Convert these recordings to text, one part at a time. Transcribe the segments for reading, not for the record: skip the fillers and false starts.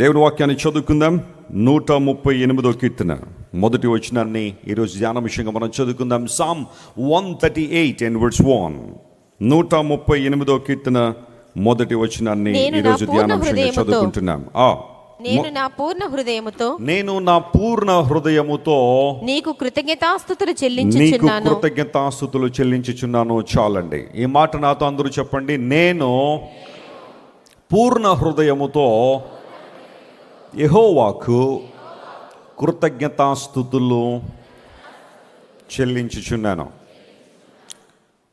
దేవుని వాక్యాన్ని చదువుకుందాం. 138వ కీర్తన మొదటి వచనాన్ని ఈరోజు ధ్యాన విషయంగా మనం చదువుకుందాం. Psalm 138 and verse 1. 138వ కీర్తన మొదటి వచనాన్ని ఈరోజు ధ్యాన విషయంగా చదువుకుంటున్నాం. నేను నా పూర్ణ హృదయముతో నీకు కృతజ్ఞతాస్తుతులు చెల్లించుచున్నాను. చాలండి. ఈ మాట నాతో అందరూ చెప్పండి. నేను పూర్ణ హృదయముతో యెహోవాకు కృతజ్ఞతాస్తుతులు చెల్లించుచున్నాను.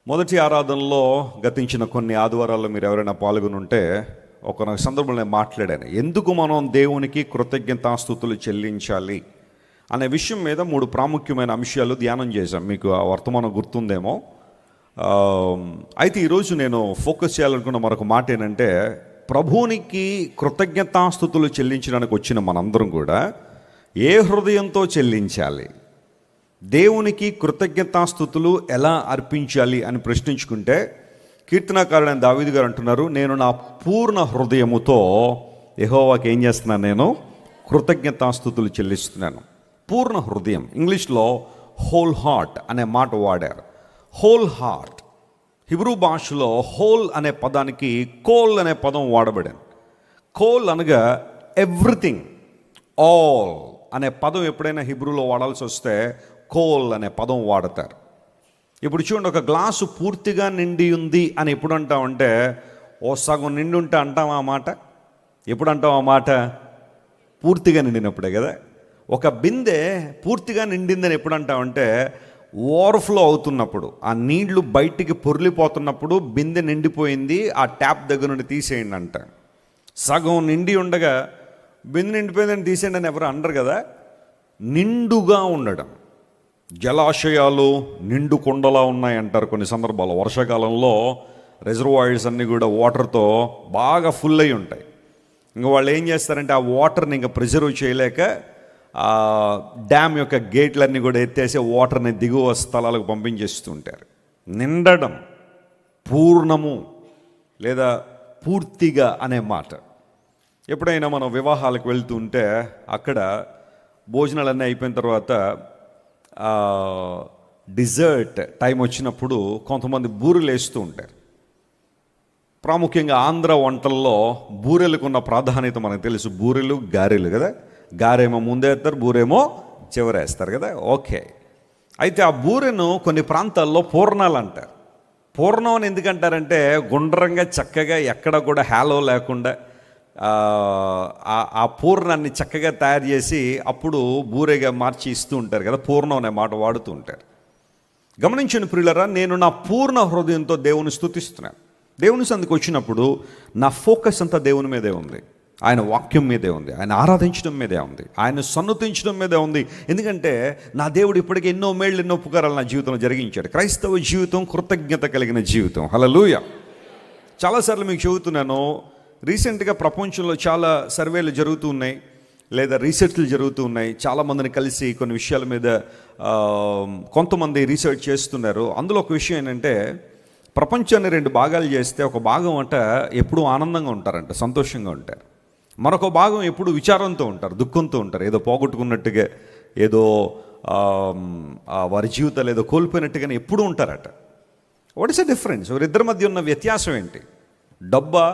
మొదటి ఆరాధనలో గతించిన కొన్ని ఆదివారాల్లో మీరు ఎవరైనా పాల్గొని ఉంటే ఒక సందర్భంలో నేను మాట్లాడాను, ఎందుకు మనం దేవునికి కృతజ్ఞతాస్తుతులు చెల్లించాలి అనే విషయం మీద 3 ప్రాముఖ్యమైన అంశాలు ధ్యానం చేశాం. మీకు ఆ వర్తమానం గుర్తుందేమో. అయితే ఈరోజు నేను ఫోకస్ చేయాలనుకున్న మరొక మాట ఏంటంటే, ప్రభువునికి కృతజ్ఞతాస్తుతులు చెల్లించడానికి వచ్చిన మనందరం కూడా ఏ హృదయంతో చెల్లించాలి, దేవునికి కృతజ్ఞతాస్తుతులు ఎలా అర్పించాలి అని ప్రశ్నించుకుంటే, కీర్తనాకారుడైన దావీదు గారు అంటున్నారు, నేను నా పూర్ణ హృదయముతో యెహోవాకి ఏం చేస్తున్నాను, నేను కృతజ్ఞతాస్తుతులు చెల్లిస్తున్నాను. పూర్ణ హృదయం, ఇంగ్లీష్లో హోల్ హార్ట్ అనే మాట వాడారు. హోల్ హార్ట్, హిబ్రూ భాషలో హోల్ అనే పదానికి కోల్ అనే పదం వాడబడింది. కోల్ అనగా ఎవ్రీథింగ్, ఆల్ అనే పదం ఎప్పుడైనా హిబ్రూలో వాడాల్సి వస్తే కోల్ అనే పదం వాడతారు. ఇప్పుడు చూడండి, ఒక గ్లాసు పూర్తిగా నిండి ఉంది అని ఎప్పుడు అంటామంటే, ఓ సగం నిండి ఉంటే అంటాం ఆ మాట. ఎప్పుడు అంటాం ఆ మాట? పూర్తిగా నిండినప్పుడే కదా. ఒక బిందె పూర్తిగా నిండిందని ఎప్పుడు అంటామంటే, ఓవర్ఫ్లో అవుతున్నప్పుడు, ఆ నీళ్లు బయటికి పొర్లిపోతున్నప్పుడు బిందె నిండిపోయింది, ఆ ట్యాప్ దగ్గర నుండి తీసేయండి అంట. సగం నిండి ఉండగా బిందె నిండిపోయిందని తీసేయండి అని ఎవరు అనరు కదా. నిండుగా ఉండడం, జలాశయాలు నిండు కొండలా ఉన్నాయి అంటారు కొన్ని సందర్భాలు. వర్షాకాలంలో రిజర్వాయర్స్ అన్నీ కూడా వాటర్తో బాగా ఫుల్ అయి ఉంటాయి. ఇంకా వాళ్ళు ఏం చేస్తారంటే, ఆ వాటర్ని ఇంకా ప్రిజర్వ్ చేయలేక ఆ డ్యామ్ యొక్క గేట్లన్నీ కూడా ఎత్తేసి వాటర్ని దిగువ స్థలాలకు పంపించేస్తూ ఉంటారు. నిండడం, పూర్ణము లేదా పూర్తిగా అనే మాట. ఎప్పుడైనా మనం వివాహాలకు వెళ్తూ ఉంటే అక్కడ భోజనాలన్నీ అయిపోయిన తర్వాత డిజర్ట్ టైం వచ్చినప్పుడు కొంతమంది బూరెలు వేస్తూ ఉంటారు. ప్రాముఖ్యంగా ఆంధ్ర వంటల్లో బూరెలకు ఉన్న ప్రాధాన్యత మనకు తెలుసు. బూరెలు, గారెలు కదా. గారేమో ముందేస్తారు, బూరేమో చివరేస్తారు కదా. ఓకే. అయితే ఆ బూరెను కొన్ని ప్రాంతాల్లో పూర్ణాలు అంటారు. పూర్ణం అని ఎందుకంటారంటే, గుండ్రంగా చక్కగా ఎక్కడ కూడా హ్యాలో లేకుండా ఆ పూర్ణాన్ని చక్కగా తయారు చేసి అప్పుడు బూరెగా మార్చి ఇస్తూ ఉంటారు కదా. పూర్ణం అనే మాట వాడుతూ ఉంటారు. గమనించిన ప్రియులరా, నేను నా పూర్ణ హృదయంతో దేవుని స్తుతిస్తున్నాను. దేవుని సందుకు వచ్చినప్పుడు నా ఫోకస్ అంతా దేవుని మీదే ఉంది, ఆయన వాక్యం మీదే ఉంది, ఆయన ఆరాధించడం మీదే ఉంది, ఆయన సన్నుతించడం మీదే ఉంది. ఎందుకంటే నా దేవుడు ఇప్పటికీ ఎన్నో మేళ్ళు, ఎన్నో ఉపకారాలు నా జీవితంలో జరిగించాడు. క్రైస్తవ జీవితం కృతజ్ఞత కలిగిన జీవితం. హల్లెలూయా. చాలాసార్లు మీకు చెబుతున్నాను, రీసెంట్గా ప్రపంచంలో చాలా సర్వేలు జరుగుతూ ఉన్నాయి, లేదా రీసెర్చ్లు జరుగుతూ ఉన్నాయి. చాలామందిని కలిసి కొన్ని విషయాల మీద కొంతమంది రీసెర్చ్ చేస్తున్నారు. అందులో ఒక విషయం ఏంటంటే, ప్రపంచాన్ని 2 భాగాలు చేస్తే ఒక భాగం అంట ఎప్పుడూ ఆనందంగా ఉంటారంట, సంతోషంగా ఉంటారు. మరొక భాగం ఎప్పుడు విచారంతో ఉంటారు, దుఃఖంతో ఉంటారు, ఏదో పోగొట్టుకున్నట్టుగా, ఏదో వారి జీవితాలు ఏదో కోల్పోయినట్టుగానే ఎప్పుడూ ఉంటారట. What is the difference? వారిద్దరి మధ్య ఉన్న వ్యత్యాసం ఏంటి? డబ్బా,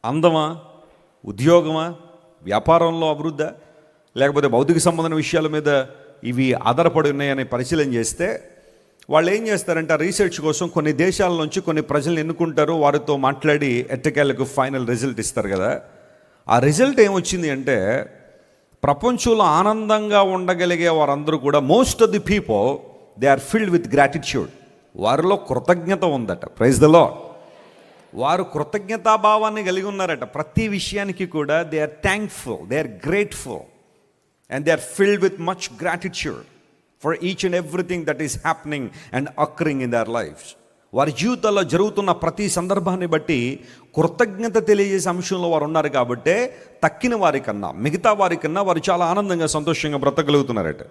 అందమా, ఉద్యోగమా, వ్యాపారంలో అభివృద్ధా, లేకపోతే భౌతిక సంబంధమైన విషయాల మీద ఇవి ఆధారపడి ఉన్నాయని పరిశీలన చేస్తే వాళ్ళు ఏం చేస్తారంటే, ఆ రీసెర్చ్ కోసం కొన్ని దేశాల నుంచి కొన్ని ప్రజలను ఎన్నుకుంటారు, వారితో మాట్లాడి ఎట్టకేలకు ఫైనల్ రిజల్ట్ ఇస్తారు కదా. ఆ రిజల్ట్ ఏమొచ్చింది అంటే, ప్రపంచంలో ఆనందంగా ఉండగలిగే వారందరూ కూడా, most of the people they are filled with gratitude. వారిలో కృతజ్ఞత ఉందట. Praise the Lord. వారు కృతజ్ఞతాభావాన్ని కలిగి ఉన్నారట. ప్రతి విషయానికి కూడా they are thankful, they are grateful, and they are filled with much gratitude for each and everything that is happening and occurring in their lives. వారి జీవితాల్లో జరుగుతున్న ప్రతి సందర్భాన్ని బట్టి కృతజ్ఞత తెలియజేసే అంశంలో వారు ఉన్నారు. కాబట్టి తక్కిన వారికన్నా, మిగతా వారికన్నా వారు చాలా ఆనందంగా, సంతోషంగా బ్రతకగలుగుతున్నారట.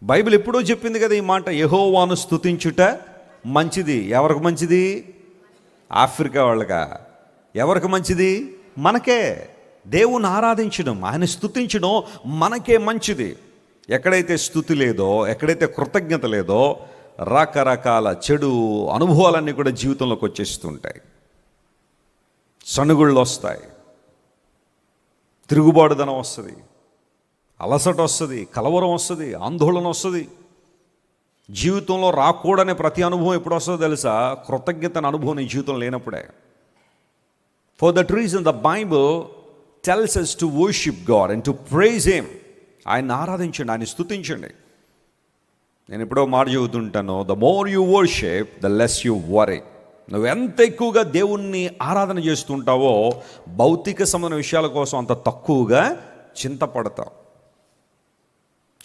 బైబిల్ ఎప్పుడో చెప్పింది కదా ఈ మాట, యెహోవాను స్తుతించుట మంచిది. ఎవరికి మంచిది? ఆఫ్రికా వాళ్ళకా? ఎవరికి మంచిది? మనకే. దేవుని ఆరాధించడం, ఆయన స్తుతించడం మనకే మంచిది. ఎక్కడైతే స్తుతి లేదో, ఎక్కడైతే కృతజ్ఞత లేదో, రకరకాల చెడు అనుభవాలన్నీ కూడా జీవితంలోకి వచ్చేస్తుంటాయి. సణుగుళ్ళు వస్తాయి, తిరుగుబాటుదనం వస్తుంది, అలసట వస్తుంది, కలవరం వస్తుంది, ఆందోళన వస్తుంది. జీవితంలో రాకూడని ప్రతి అనుభవం ఎప్పుడు వస్తుందో తెలుసా? కృతజ్ఞతను అనుభవం నీ జీవితం లేనప్పుడే. For that reason the Bible tells us to worship God and to praise him. ఆయన్ని ఆరాధించండి, ఆయన స్తుతించండి. నేను ఎప్పుడో మాట చెబుతుంటాను, the more you worship the less you worry. నువ్వు ఎంత ఎక్కువగా దేవుణ్ణి ఆరాధన చేస్తుంటావో భౌతిక సంబంధ విషయాల కోసం అంత తక్కువగా చింతపడతావు.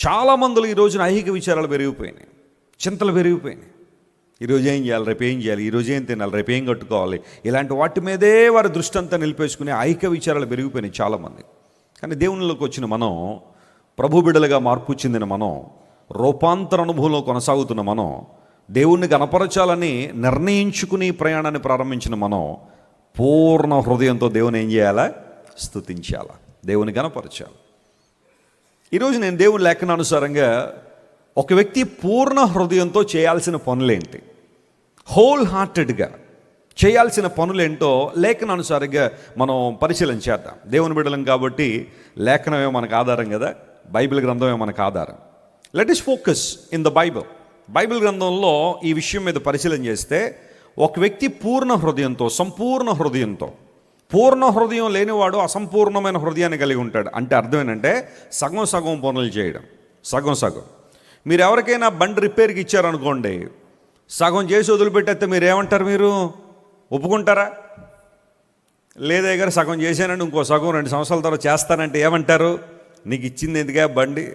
చాలామందులు ఈ రోజున ఐహిక విచారాలు పెరిగిపోయినాయి, చింతలు పెరిగిపోయినాయి. ఈరోజు ఏం చేయాలి, రేపు ఏం చేయాలి, ఈరోజు ఏం తినాలి, రేపు ఏం కట్టుకోవాలి, ఇలాంటి వాటి మీదే వారి దృష్టి అంతా నిలిపేసుకుని ఐహిక విచారాలు పెరిగిపోయినాయి చాలామంది. కానీ దేవునిలోకి వచ్చిన మనం, ప్రభు బిడ్డలుగా మార్పు చెందిన మనం, రూపాంతర అనుభవంలో కొనసాగుతున్న మనం, దేవుణ్ణి గణపరచాలని నిర్ణయించుకుని ప్రయాణాన్ని ప్రారంభించిన మనం పూర్ణ హృదయంతో దేవుని ఏం చేయాలా? స్తుతించాలా, దేవుని గణపరచాలి. ఈరోజు నేను దేవుని లేఖనానుసారంగా ఒక వ్యక్తి పూర్ణ హృదయంతో చేయాల్సిన పనులేంటి, హోల్ హార్టెడ్గా చేయాల్సిన పనులేంటో లేఖనానుసారంగా మనం పరిశీలన చేద్దాం. దేవుని బిడ్డలం కాబట్టి లేఖనమే మనకు ఆధారం కదా, బైబిల్ గ్రంథమే మనకు ఆధారం. Let us focus in the Bible. Bible గ్రంథంలో ఈ విషయం మీద పరిశీలన చేస్తే ఒక వ్యక్తి పూర్ణ హృదయంతో, సంపూర్ణ హృదయంతో, పూర్ణ హృదయం లేనివాడు అసంపూర్ణమైన హృదయాన్ని కలిగి ఉంటాడు. అంటే అర్థం ఏంటంటే సగం సగం పనులు చేయడం, సగం సగం. మీరు ఎవరికైనా బండి రిపేర్కి ఇచ్చారనుకోండి, సగం చేసి వదిలిపెట్టేస్తే మీరు ఏమంటారు? మీరు ఒప్పుకుంటారా? లేదా గారు సగం చేశానండి, ఇంకో సగం 2 సంవత్సరాల తర్వాత చేస్తానంటే ఏమంటారు? నీకు ఇచ్చింది ఎందుగా బండి,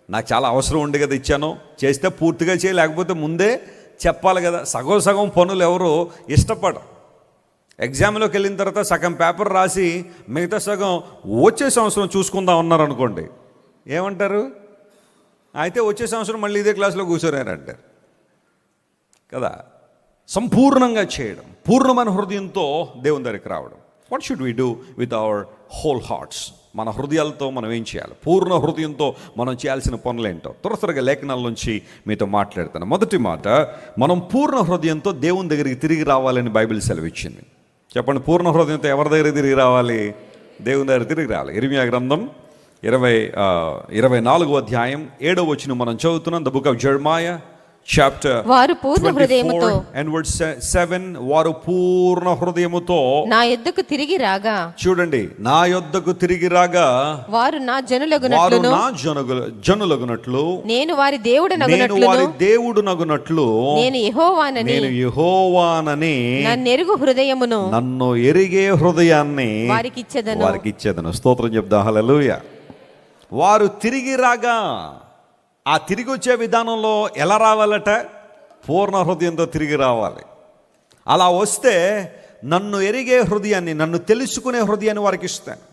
నాకు చాలా అవసరం ఉండి కదా ఇచ్చాను, చేస్తే పూర్తిగా చేయి, లేకపోతే ముందే చెప్పాలి కదా. సగం సగం పనులు ఎవరు ఇష్టపడరు. ఎగ్జామ్లోకి వెళ్ళిన తర్వాత సగం పేపర్ రాసి మిగతా సగం వచ్చే సంవత్సరం చూసుకుందాం అన్నారు అనుకోండి, ఏమంటారు? అయితే వచ్చే సంవత్సరం మళ్ళీ ఇదే క్లాస్లో కూర్చోరారంటారు కదా. సంపూర్ణంగా చేయడం, పూర్ణమైన హృదయంతో దేవుని దగ్గరికి రావడం. What should we do with our whole hearts? మన హృదయాలతో మనం ఏం చేయాలి? పూర్ణ హృదయంతో మనం చేయాల్సిన పనులేంటో త్వరగా లేఖనాల నుంచి మీతో మాట్లాడతాను. మొదటి మాట, మనం పూర్ణ హృదయంతో దేవుని దగ్గరికి తిరిగి రావాలని బైబిల్ సెలవిచ్చింది. చెప్పండి, పూర్ణ హృదయంతో ఎవరి దగ్గరికి తిరిగి రావాలి? దేవుని దగ్గర తిరిగి రావాలి. ఇర్మియా గ్రంథం 24వ అధ్యాయం 7వ వచనం మనం చదువుతున్నాం. ద బుక్ ఆఫ్ జెరమాయా చాప్టర్ వారు పూర్ణ హృదయముతో and verse 7, వారు పూర్ణ హృదయముతో నా యొద్దకు తిరిగి రాగా, చూడండి, నా యొద్దకు తిరిగి రాగా వారు నా జనులగునట్లు నేను వారి దేవుడనగునట్లు నేను యెహోవానని నన్నెరుగు హృదయమును నన్ను ఎరిగే హృదయాన్ని వారికి ఇచ్చేదను. స్తోత్రం చెప్దాం. హల్లెలూయా. వారు తిరిగి రాగా, ఆ తిరిగి వచ్చే విధానంలో ఎలా రావాలట? పూర్ణ హృదయంతో తిరిగి రావాలి. అలా వస్తే నన్ను ఎరిగే హృదయాన్ని, నన్ను తెలుసుకునే హృదయాన్ని వారికి ఇస్తాను.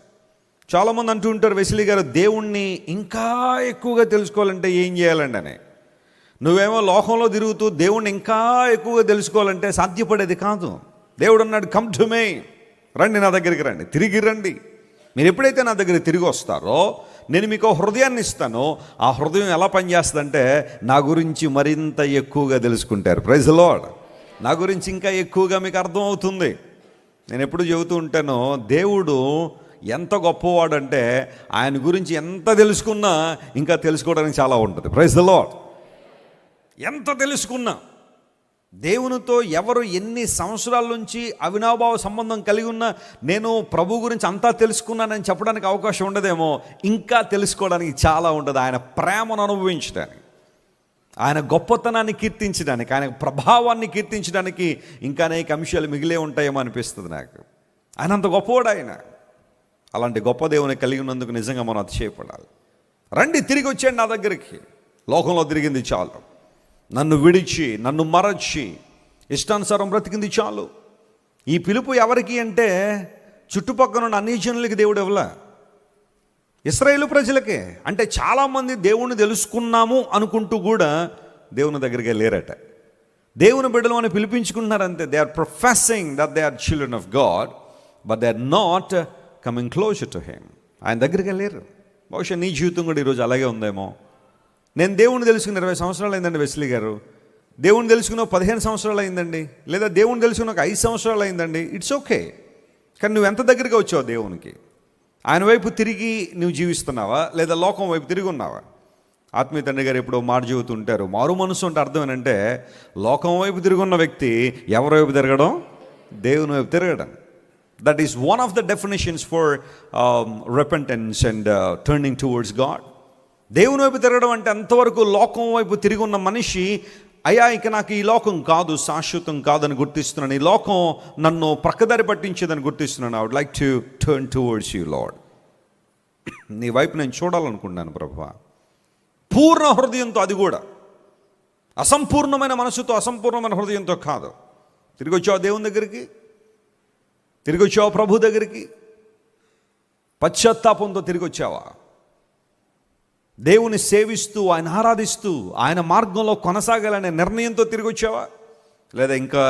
చాలామంది అంటూ ఉంటారు, వెస్లీ గారు దేవుణ్ణి ఇంకా ఎక్కువగా తెలుసుకోవాలంటే ఏం చేయాలండి అని. నువ్వేమో లోకంలో తిరుగుతూ దేవుణ్ణి ఇంకా ఎక్కువగా తెలుసుకోవాలంటే సాధ్యపడేది కాదు. దేవుడు అన్నాడు, కమ్ టు మీ, రండి నా దగ్గరికి రండి, తిరిగి రండి. మీరు ఎప్పుడైతే నా దగ్గరికి తిరిగి వస్తారో నేను మీకు హృదయాన్ని ఇస్తాను. ఆ హృదయం ఎలా పనిచేస్తుందంటే నా గురించి మరింత ఎక్కువగా తెలుసుకుంటారు. Praise the Lord. నా గురించి ఇంకా ఎక్కువగా మీకు అర్థం అవుతుంది. నేను ఎప్పుడు చెబుతూ ఉంటాను, దేవుడు ఎంత గొప్పవాడంటే ఆయన గురించి ఎంత తెలుసుకున్నా ఇంకా తెలుసుకోవడానికి చాలా ఉంటుంది. Praise the Lord. ఎంత తెలుసుకున్నా, దేవునితో ఎవరు ఎన్ని సంవత్సరాల నుంచి అవినాభావ సంబంధం కలిగి ఉన్నా నేను ప్రభు గురించి అంతా తెలుసుకున్నానని చెప్పడానికి అవకాశం ఉండదేమో, ఇంకా తెలుసుకోవడానికి చాలా ఉంటుంది. ఆయన ప్రేమను అనుభవించడానికి, ఆయన గొప్పతనాన్ని కీర్తించడానికి, ఆయన ప్రభావాన్ని కీర్తించడానికి ఇంకా అనేక అంశాలు మిగిలే ఉంటాయేమో అనిపిస్తుంది నాకు. ఆయన అంత గొప్పవాడు ఆయన. అలాంటి గొప్ప దేవుని కలిగి ఉన్నందుకు నిజంగా మనం అతిశయపడాలి. రండి, తిరిగి వచ్చేయండి నా దగ్గరికి. లోకంలో తిరిగింది చాలు, నన్ను విడిచి, నన్ను మరచి, ఇష్టానుసారం బ్రతికింది చాలు. ఈ పిలుపు ఎవరికి అంటే చుట్టుపక్కల ఉన్న అన్ని జనులకి దేవుడు ఇవ్వలే, ఇశ్రాయేలు ప్రజలకే. అంటే చాలామంది దేవుణ్ణి తెలుసుకున్నాము అనుకుంటూ కూడా దేవుని దగ్గరికి లేరట. దేవుని బిడ్డలు అని పిలిపించుకుంటున్నారంతే. They are professing that they are children of God, but they are not coming closer to him. ఆయన దగ్గరికి వెళ్ళారు. బహుశా నీ జీవితం కూడా ఈరోజు అలాగే ఉందేమో. నేను దేవుణ్ణి తెలుసుకుని 20 సంవత్సరాలు అయిందండి వెస్లీ గారు. దేవుణ్ణి తెలుసుకున్న 15 సంవత్సరాలు అయిందండి, లేదా దేవుణ్ణి తెలుసుకున్న 5 సంవత్సరాలు అయిందండి. It's okay. కానీ నువ్వు ఎంత దగ్గరగా వచ్చావు దేవునికి? ఆయన వైపు తిరిగి నువ్వు జీవిస్తున్నావా, లేదా లోకం వైపు తిరిగి ఉన్నావా? ఆత్మీయ తండ్రి గారు ఎప్పుడో మాట చెబుతుంటారు, మారు మనసు అంటే అర్థం ఏంటంటే లోకం వైపు తిరిగి ఉన్న వ్యక్తి ఎవరి వైపు తిరగడం? దేవుని వైపు తిరగడం. That is one of the definitions for repentance and turning towards God. దేవుని వైపు తిరగడం అంటే అంతవరకు లోకం వైపు తిరిగి ఉన్న మనిషి, అయ్యా ఇక నాకు ఈ లోకం కాదు, శాశ్వతం కాదని గుర్తిస్తున్నాను, ఈ లోకం నన్ను ప్రక్కదారి పట్టించేదని గుర్తిస్తున్నాను. I would like to turn towards you Lord. నీ వైపు నేను చూడాలనుకున్నాను ప్రభువా, పూర్ణ హృదయంతో. అది కూడా అసంపూర్ణమైన మనసుతో, అసంపూర్ణమైన హృదయంతో కాదు. తిరిగి వచ్చావు దేవుని దగ్గరికి, తిరిగి వచ్చావు ప్రభు దగ్గరికి, పశ్చాత్తాపంతో తిరిగి వచ్చావా? దేవుని సేవిస్తూ, ఆయన ఆరాధిస్తూ, ఆయన మార్గంలో కొనసాగాలనే నిర్ణయంతో తిరిగి వచ్చావా? లేదా ఇంకా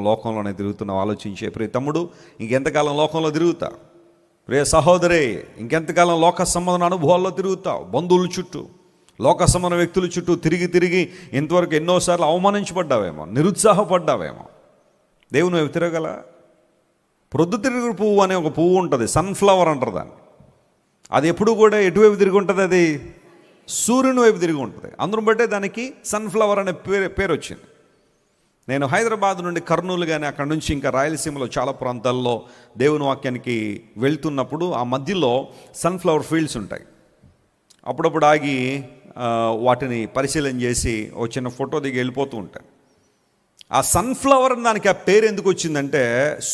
లోకంలోనే తిరుగుతున్నావు? ఆలోచించే ప్రియ తమ్ముడు, ఇంకెంతకాలం లోకంలో తిరుగుతా? ప్రియ సహోదరే, ఇంకెంతకాలం లోక సంబంధం అనుభవాల్లో తిరుగుతావు? బంధువుల చుట్టూ, లోక సంబంధ వ్యక్తుల చుట్టూ తిరిగి ఇంతవరకు ఎన్నోసార్లు అవమానించబడ్డావేమో, నిరుత్సాహపడ్డావేమో. దేవుని వైపు తిరగల? ప్రొద్దుతిరుగుడు పువ్వు అనే ఒక పువ్వు ఉంటుంది, సన్ఫ్లవర్ అంటారు దాన్ని. అది ఎప్పుడు కూడా ఎటువైపు తిరిగి ఉంటుంది? అది సూర్యుని వైపు తిరిగి ఉంటుంది. అందును బట్టే దానికి సన్ఫ్లవర్ అనే పేరు వచ్చింది. నేను హైదరాబాద్ నుండి కర్నూలు కానీ అక్కడి నుంచి ఇంకా రాయలసీమలో చాలా ప్రాంతాల్లో దేవుని వాక్యానికి వెళ్తున్నప్పుడు ఆ మధ్యలో సన్ఫ్లవర్ ఫీల్డ్స్ ఉంటాయి. అప్పుడప్పుడు ఆగి వాటిని పరిశీలన చేసి ఓ చిన్న ఫోటో దిగి వెళ్ళిపోతూ ఉంటాను. ఆ సన్ఫ్లవర్ దానికి ఆ పేరు ఎందుకు వచ్చిందంటే,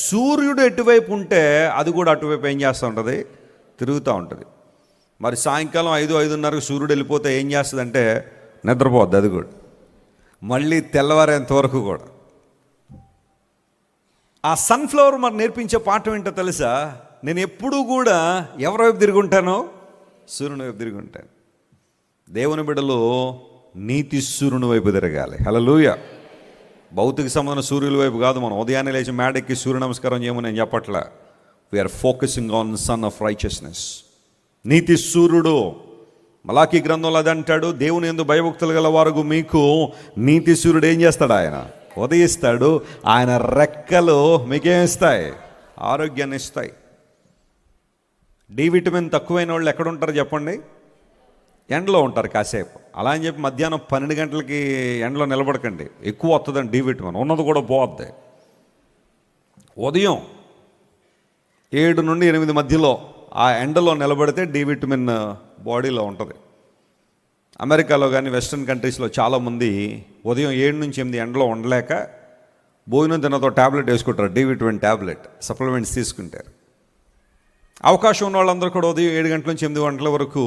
సూర్యుడు ఎటువైపు ఉంటే అది కూడా అటువైపు ఏం చేస్తూ ఉంటుంది? తిరుగుతూ ఉంటుంది. మరి సాయంకాలం 5-5:30 సూర్యుడు వెళ్ళిపోతే ఏం చేస్తుందంటే నిద్రపోద్ది. అది కూడా మళ్ళీ తెల్లవారేంత వరకు కూడా. ఆ సన్ఫ్లవర్ మరి నేర్పించే పాఠం ఏంటో తెలుసా? నేను ఎప్పుడూ కూడా ఎవరి వైపు తిరిగి ఉంటానో? సూర్యుని వైపు తిరిగి ఉంటాను. దేవుని బిడ్డలు నీతి సూర్యుని వైపు తిరగాలి. హల్లెలూయా. భౌతిక సంబంధం సూర్యుల వైపు కాదు. మనం ఉదయాన్నే లేచి మేడెక్కి సూర్య నమస్కారం చేయమని నేను చెప్పట్లా. We're focusing on sun of righteousness. నీతి సూర్యుడు. మలాకీ గ్రంథంలో అది అంటాడు, దేవుని యందు భయభక్తులు గల వారు మీకు నీతి సూర్యుడు ఏం చేస్తాడు? ఆయన ఉదయిస్తాడు. ఆయన రెక్కలు మీకేమిస్తాయి? ఆరోగ్యాన్ని ఇస్తాయి. డి విటమిన్ తక్కువైన వాళ్ళు ఎక్కడ ఉంటారు చెప్పండి? ఎండలో ఉంటారు కాసేపు. అలా అని చెప్పి మధ్యాహ్నం 12 గంటలకి ఎండలో నిలబడకండి, ఎక్కువ వస్తుందండి డి విటమిన్, ఉన్నది కూడా పోద్ది. ఉదయం 7 నుండి 8 మధ్యలో ఆ ఎండలో నిలబడితే డి విటమిన్ బాడీలో ఉంటుంది. అమెరికాలో కానీ వెస్ట్రన్ కంట్రీస్లో చాలామంది ఉదయం 7 నుంచి 8 ఎండలో ఉండలేక భోజనం తినతో ట్యాబ్లెట్ వేసుకుంటారు, డి విటమిన్ ట్యాబ్లెట్, సప్లిమెంట్స్ తీసుకుంటారు. అవకాశం ఉన్న వాళ్ళందరూ కూడా ఉదయం 7 గంటల నుంచి 8 గంటల వరకు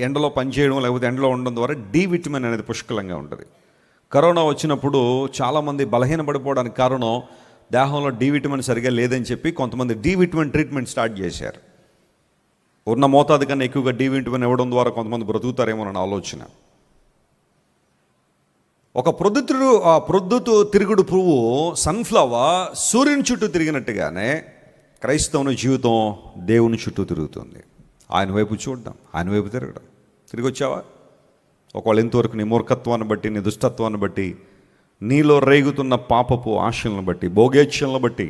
ఎండలో పనిచేయడం లేకపోతే ఎండలో ఉండడం ద్వారా డి విటమిన్ అనేది పుష్కలంగా ఉంటుంది. కరోనా వచ్చినప్పుడు చాలామంది బలహీనపడిపోవడానికి కారణం దేహంలో డి విటమిన్ సరిగా లేదని చెప్పి కొంతమంది డి విటమిన్ ట్రీట్మెంట్ స్టార్ట్ చేశారు. ఉన్న మోతాదు కన్నా ఎక్కువగా డి విటమిన్ ఇవ్వడం ద్వారా కొంతమంది బ్రతుకుతారేమో అన్న ఆలోచన. ఒక ప్రొద్దుతూ తిరుగుడు పువ్వు సన్ఫ్లవర్ సూర్యుని చుట్టూ తిరిగినట్టుగానే క్రైస్తవుని జీవితం దేవుని చుట్టూ తిరుగుతుంది. ఆయన వైపు చూడడం, ఆయన వైపు తిరగడం. తిరిగి వచ్చావా? ఒకవేళ ఇంతవరకు నీ మూర్ఖత్వాన్ని బట్టి, నీ దుష్టత్వాన్ని బట్టి, నీలో రేగుతున్న పాపపు ఆశలను బట్టి, భోగేచ్ఛలను బట్టి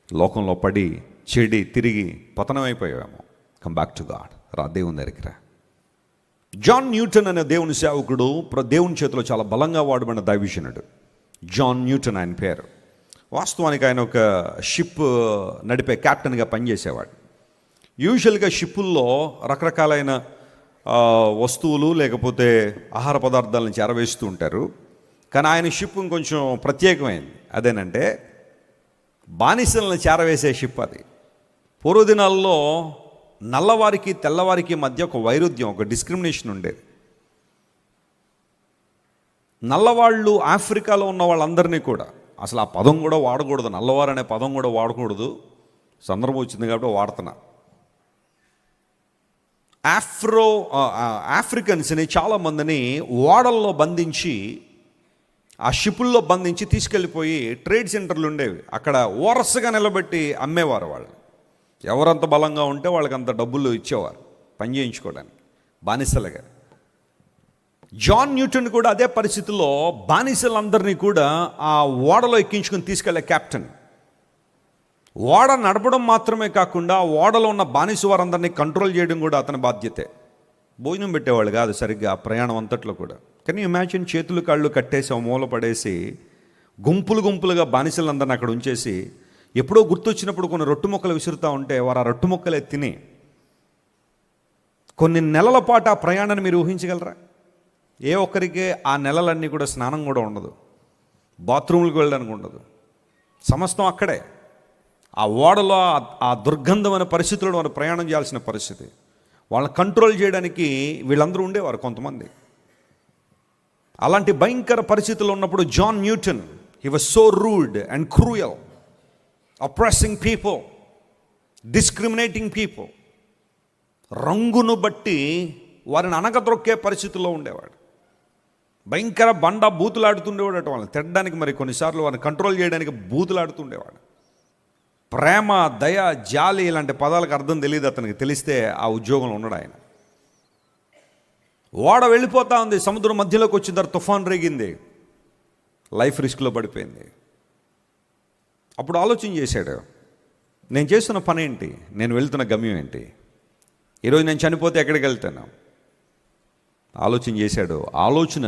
లోకంలో పడి చెడి తిరిగి పతనమైపోయావేమో. Come back to God. రా దేవుని దగ్గరికి రా. జాన్ న్యూటన్ అనే దేవుని సేవకుడు దేవుని చేతిలో చాలా బలంగా వాడబడిన దైవజనుడు. జాన్ న్యూటన్ ఆయన పేరు. వాస్తవానికి ఆయన ఒక షిప్ నడిపే క్యాప్టెన్గా పనిచేసేవాడు. యూజువల్గా షిప్పుల్లో రకరకాలైన వస్తువులు లేకపోతే ఆహార పదార్థాలను చేరవేస్తూ ఉంటారు. కానీ ఆయన షిప్ కొంచెం ప్రత్యేకమైంది. అదేనంటే బానిసలను చేరవేసే షిప్ అది. పూర్వదినాల్లో నల్లవారికి తెల్లవారికి మధ్య ఒక వైరుధ్యం, ఒక డిస్క్రిమినేషన్ ఉండేది. నల్లవాళ్ళు ఆఫ్రికాలో ఉన్న వాళ్ళందరినీ కూడా, అసలు ఆ పదం కూడా వాడకూడదు, నల్లవారు అనే పదం కూడా వాడకూడదు, సందర్భం వచ్చింది కాబట్టి వాడుతున్నా. ఆఫ్రికన్స్ని చాలామందిని ఓడల్లో బంధించి, ఆ షిప్పుల్లో బంధించి తీసుకెళ్ళిపోయి ట్రేడ్ సెంటర్లు ఉండేవి, అక్కడ వరుసగా నిలబెట్టి అమ్మేవారు వాళ్ళు. ఎవరంత బలంగా ఉంటే వాళ్ళకి అంత డబ్బులు ఇచ్చేవారు పని చేయించుకోవడానికి బానిసలుగా. జాన్ న్యూటన్ కూడా అదే పరిస్థితుల్లో బానిసలందరినీ కూడా ఆ ఓడలో ఎక్కించుకుని తీసుకెళ్లే కెప్టెన్. ఓడ నడపడం మాత్రమే కాకుండా ఓడలో ఉన్న బానిస వారందరినీ కంట్రోల్ చేయడం కూడా అతని బాధ్యతే. భోజనం పెట్టేవాళ్ళు కాదు సరిగ్గా ఆ ప్రయాణం అంతట్లో కూడా. కానీ ఇమాజిన్, చేతులు కాళ్ళు కట్టేసి ఆ మూల పడేసి గుంపులు గుంపులుగా బానిసలందరినీ అక్కడ ఉంచేసి ఎప్పుడో గుర్తొచ్చినప్పుడు కొన్ని రొట్టు మొక్కలు విసురుతూ ఉంటే వారు ఆ రొట్టు మొక్కలే తిని కొన్ని నెలల పాటు ఆ ప్రయాణాన్ని మీరు ఊహించగలరా? ఏ ఒక్కరికి ఆ నెలలన్నీ కూడా స్నానం కూడా ఉండదు, బాత్రూమ్లకు వెళ్ళడానికి ఉండదు, సమస్తం అక్కడే ఆ ఓడలో ఆ దుర్గంధమైన పరిస్థితుల్లో వారు ప్రయాణం చేయాల్సిన పరిస్థితి. వాళ్ళని కంట్రోల్ చేయడానికి వీళ్ళందరూ ఉండేవారు కొంతమంది. అలాంటి భయంకర పరిస్థితుల్లో ఉన్నప్పుడు John Newton, he was so rude and cruel, oppressing people, discriminating people. రంగును బట్టి వారిని అనగదొక్కే పరిస్థితుల్లో ఉండేవాడు. భయంకర బూతులాడుతుండేవాడు అటు వాళ్ళని తిట్టడానికి, మరి కొన్నిసార్లు వారిని కంట్రోల్ చేయడానికి బూతులాడుతుండేవాడు. ప్రేమ, దయ, జాలి ఇలాంటి పదాలకు అర్థం తెలియదు అతనికి. తెలిస్తే ఆ ఉద్యోగంలో ఉన్నాడు ఆయన. ఓడ వెళ్ళిపోతా ఉంది, సముద్రం మధ్యలోకి వచ్చిన తర్వాత తుఫాన్ రేగింది, లైఫ్ రిస్క్లో పడిపోయింది. అప్పుడు ఆలోచన చేశాడు, నేను చేస్తున్న పని ఏంటి, నేను వెళ్తున్న గమ్యం ఏంటి, ఈరోజు నేను చనిపోతే ఎక్కడికి వెళ్తాను ఆలోచన చేశాడు. ఆలోచన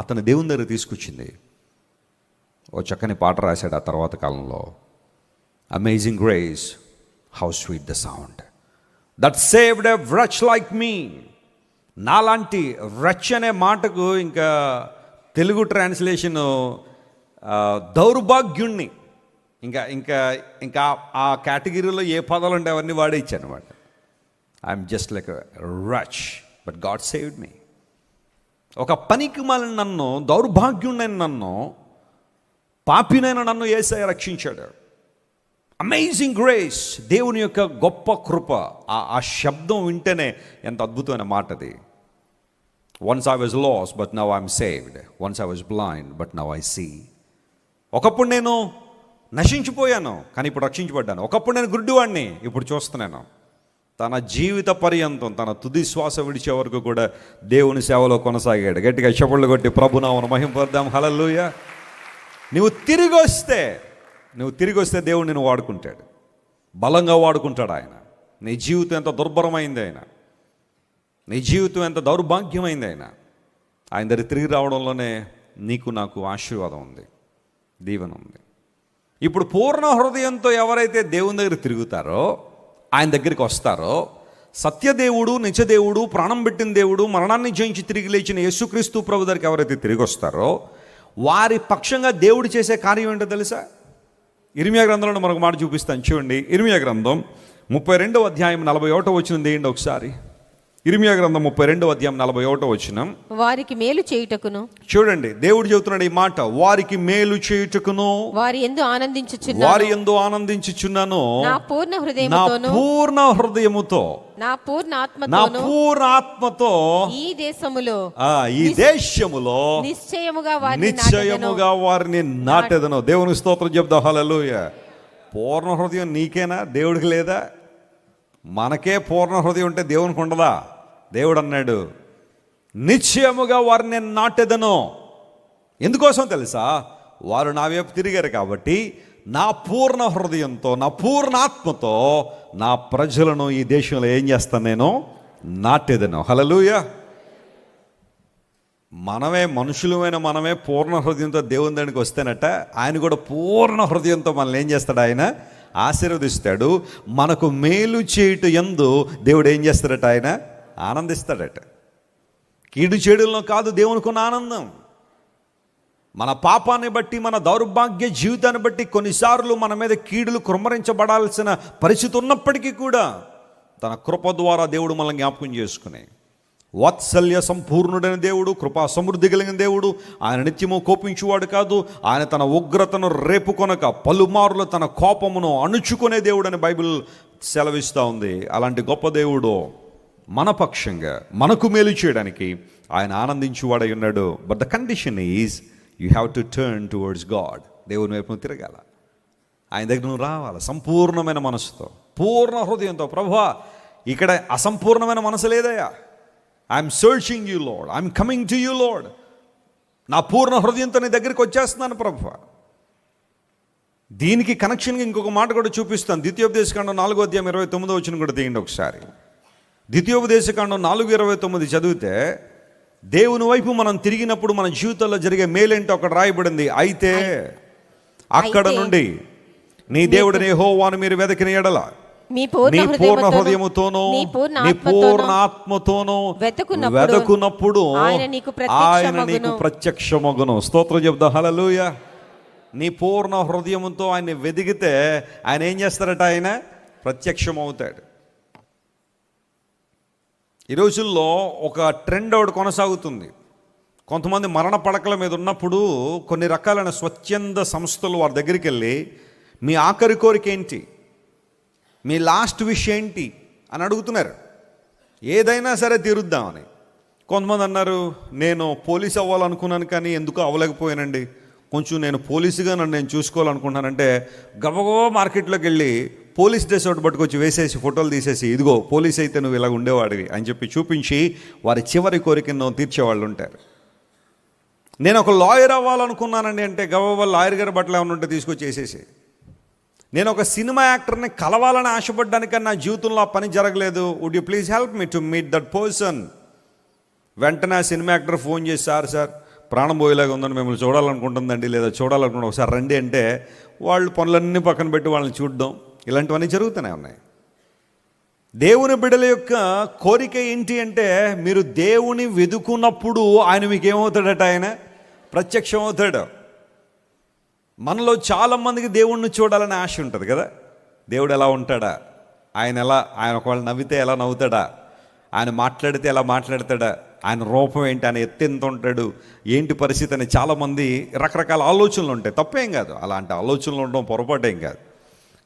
అతను దేవుని దగ్గర తీసుకొచ్చింది. ఓ చక్కని పాట రాశాడు ఆ తర్వాత కాలంలో. Amazing grace, how sweet the sound that saved a wretch like me. నాలాంటి wretch అనే మాటకు ఇంకా తెలుగు ట్రాన్స్లేషన్ దౌర్భాగ్యుణ్ణి, ఇంకా ఇంకా ఇంకా ఆ కేటగిరీలో ఏ పదాలు ఉంటే అవన్నీ వాడే ఇచ్చాను అనమాట. I'm just like wretch, but God saved me. ఒక పనికి మాలిన నన్ను, దౌర్భాగ్యుణ్ణైన నన్ను, పాపినైన నన్ను యేసయ్య రక్షించాడు. అమేజింగ్ గ్రేస్, దేవుని యొక్క గొప్ప కృప. ఆ శబ్దం వింటేనే ఎంత అద్భుతమైన మాట అది. Once I was lost but now I'm saved, once I was blind but now I see. ఒకప్పుడు నేను నశించిపోయాను కానీ ఇప్పుడు రక్షించబడ్డాను. ఒకప్పుడు నేను గుడ్డివాడిని, ఇప్పుడు చూస్తున్నాను. తన జీవిత పర్యంతం, తన తుది శ్వాస విడిచే వరకు కూడా దేవుని సేవలో కొనసాగాడు. గట్టిగా చప్పట్లు కొట్టి ప్రభునామమును మహిమపడదాం. హల్లెలూయా. నువ్వు తిరిగి వస్తే దేవుడు నిన్ను వాడుకుంటాడు, బలంగా వాడుకుంటాడు ఆయన. నీ జీవితం ఎంత దుర్భరమైంది ఆయన, నీ జీవితం ఎంత దౌర్భాగ్యమైంది ఆయన దగ్గర తిరిగి రావడంలోనే నీకు నాకు ఆశీర్వాదం ఉంది, దీవెన ఉంది. ఇప్పుడు పూర్ణ హృదయంతో ఎవరైతే దేవుని దగ్గర తిరుగుతారో, ఆయన దగ్గరికి వస్తారో, సత్యదేవుడు, నిజదేవుడు, ప్రాణం పెట్టిన దేవుడు, మరణాన్ని జయించి తిరిగి లేచిన యేసుక్రీస్తు ప్రభు దగ్గరికి ఎవరైతే తిరిగి వస్తారో వారి పక్షంగా దేవుడు చేసే కార్యం ఏంటో తెలుసా? ఇర్మియా గ్రంథంలో మరొక మాట చూపిస్తాను చూడండి. ఇర్మియా గ్రంథం 32వ అధ్యాయం 41వ వచనం తీయండి ఒకసారి. ఇర్మియా గ్రంథం 32వ అధ్యాయం 41వ వచనం. వారికి మేలు చేయుటకును, చూడండి దేవుడు చెబుతున్నాడు ఈ మాట, వారికి మేలు చేయుటకును వారి యందు ఆనందించుచున్నాను నా పూర్ణ హృదయముతో నా పూర్ణ ఆత్మతో ఈ దేశములో నిశ్చయముగా వారిని నాటెదను. దేవునికి స్తోత్రం చెప్దాం. హల్లెలూయా. పూర్ణ హృదయం నీకేనా, దేవుడికి లేదా? మనకే పూర్ణ హృదయం ఉంటే దేవునికి ఉండదా? దేవుడు అన్నాడు, నిశ్చయముగా వారిని నాటెదను. ఎందుకోసం తెలుసా? వారు నా వైపు తిరిగారు కాబట్టి నా పూర్ణ హృదయంతో, నా పూర్ణ ఆత్మతో నా ప్రజలను ఈ దేశంలో ఏం చేస్తాను? నేను నాటెదను. హల్లెలూయా. మనుషులమైన మనమే పూర్ణ హృదయంతో దేవుని దగ్గరికి వస్తేనట ఆయన కూడా పూర్ణ హృదయంతో మనల్ని ఏం చేస్తాడు? ఆయన ఆశీర్వదిస్తాడు. మనకు మేలు చేయుట యందు దేవుడు ఏం చేస్తాడట? ఆయన ఆనందిస్తాడట. కీడు చేడుల్లో కాదు దేవునికి ఉన్న ఆనందం. మన పాపాన్ని బట్టి, మన దౌర్భాగ్య జీవితాన్ని బట్టి కొన్నిసార్లు మన మీద కీడులు కుమ్మరించబడాల్సిన పరిస్థితి ఉన్నప్పటికీ కూడా తన కృప ద్వారా దేవుడు మనల్ని జ్ఞాపకం చేసుకునే వాత్సల్య సంపూర్ణుడైన దేవుడు, కృపా సమృద్ధి కలిగిన దేవుడు. ఆయన నిత్యము కోపించువాడు కాదు. ఆయన తన ఉగ్రతను రేపుకొనక పలుమారులు తన కోపమును అణుచుకునే దేవుడు అని బైబిల్ సెలవిస్తూ ఉంది. అలాంటి గొప్ప దేవుడు మన పక్షంగా మనకు మేలు చేయడానికి ఆయన ఆనందించువాడై ఉన్నాడు. But the condition is you have to turn towards God. దేవుని వైపు నువ్వు తిరగాల, ఆయన దగ్గర నువ్వు రావాలి సంపూర్ణమైన మనసుతో. పూర్ణ హృదయంతో. ప్రభువా, ఇక్కడ అసంపూర్ణమైన మనసు లేదయ్యా. I'm searching you lord, I'm coming to you lord. నా పూర్ణ హృదయంతో నీ దగ్గరికి వచ్చేస్తున్నాను ప్రభువా. దీనికి కనెక్షన్గా ఇంకొక మాట కూడా చూపిస్తాను. ద్వితీయోపదేశకాండం 4:29 కూడా తీయండి ఒకసారి. ద్వితీయోపదేశకాండం 4:29 చదివితే, దేవుని వైపు మనం తిరిగినప్పుడు మన జీవితంలో జరిగే మేలేంటో అక్కడ రాయబడింది. అయితే అక్కడ నుండి నీ దేవుడిని యెహోవాను మీరు వెతికిన ఎడల మీ నీ పూర్ణ పూర్ణ హృదయముతోనూ నీ పూర్ణ ఆత్మతోనూ వెతుకున్నప్పుడు ఆయన నీకు ప్రత్యక్షమగును. స్తోత్రం చెప్దా. హల్లెలూయా. నీ పూర్ణ హృదయముతో ఆయన వెతికితే ఆయన ఏం చేస్తారట? ఆయన ప్రత్యక్షమవుతాడు. ఈ రోజుల్లో ఒక ట్రెండ్ ఒకటి కొనసాగుతుంది. కొంతమంది మరణ పడకల మీద ఉన్నప్పుడు కొన్ని రకాలైన స్వచ్ఛంద సంస్థలు వారి దగ్గరికి వెళ్ళి, మీ ఆఖరి కోరిక ఏంటి, మీ లాస్ట్ విష్ ఏంటి అని అడుగుతున్నారు. ఏదైనా సరే తీరుద్దామని. కొంతమంది అన్నారు, నేను పోలీస్ అవ్వాలనుకున్నాను కానీ ఎందుకు అవ్వలేకపోయానండి, కొంచెం నేను పోలీసుగా నేను చూసుకోవాలనుకుంటున్నానంటే గబగబా మార్కెట్లోకి వెళ్ళి పోలీస్ డ్రెస్ ఒకటి పట్టుకొచ్చి వేసేసి ఫోటోలు తీసేసి, ఇదిగో పోలీస్ అయితే నువ్వు ఇలా ఉండేవాడివి అని చెప్పి చూపించి వారి చివరి కోరికను తీర్చేవాళ్ళు ఉంటారు. నేను ఒక లాయర్ అవ్వాలనుకున్నానండి అంటే గబగబా లాయర్ గారి బట్టలు ఏమైనా ఉంటే తీసుకొచ్చి వేసేసి, నేను ఒక సినిమా యాక్టర్ని కలవాలని ఆశపడ్డానికన్నా నా జీవితంలో ఆ పని జరగలేదు, would you please help me to meet that person. వెంటనే ఆ సినిమా యాక్టర్ ఫోన్ చేసి, సార్ ప్రాణం పోయేలాగా ఉందని మిమ్మల్ని చూడాలనుకుంటుందండి, లేదా చూడాలనుకుంటున్నా, ఒకసారి రండి అంటే వాళ్ళు పనులన్నీ పక్కన పెట్టి వాళ్ళని చూడడం, ఇలాంటివన్నీ జరుగుతూనే ఉన్నాయి. దేవుని బిడ్డల యొక్క కోరిక ఏంటి అంటే, మీరు దేవుని వెదుకున్నప్పుడు ఆయన మీకు ఏమవుతాడట? ఆయన ప్రత్యక్షం అవుతాడు. మనలో చాలామందికి దేవుణ్ణి చూడాలని ఆశ ఉంటుంది కదా. దేవుడు ఎలా ఉంటాడా, ఆయన ఒకవేళ నవ్వితే ఎలా నవ్వుతాడా, ఆయన మాట్లాడితే ఎలా మాట్లాడతాడా, ఆయన రూపం ఏంటి, ఆయన ఎత్తు ఎంత ఉంటాడు, ఏంటి పరిస్థితి అని చాలామంది రకరకాల ఆలోచనలు ఉంటాయి. తప్పేం కాదు, అలాంటి ఆలోచనలు ఉండడం పొరపాటేం కాదు.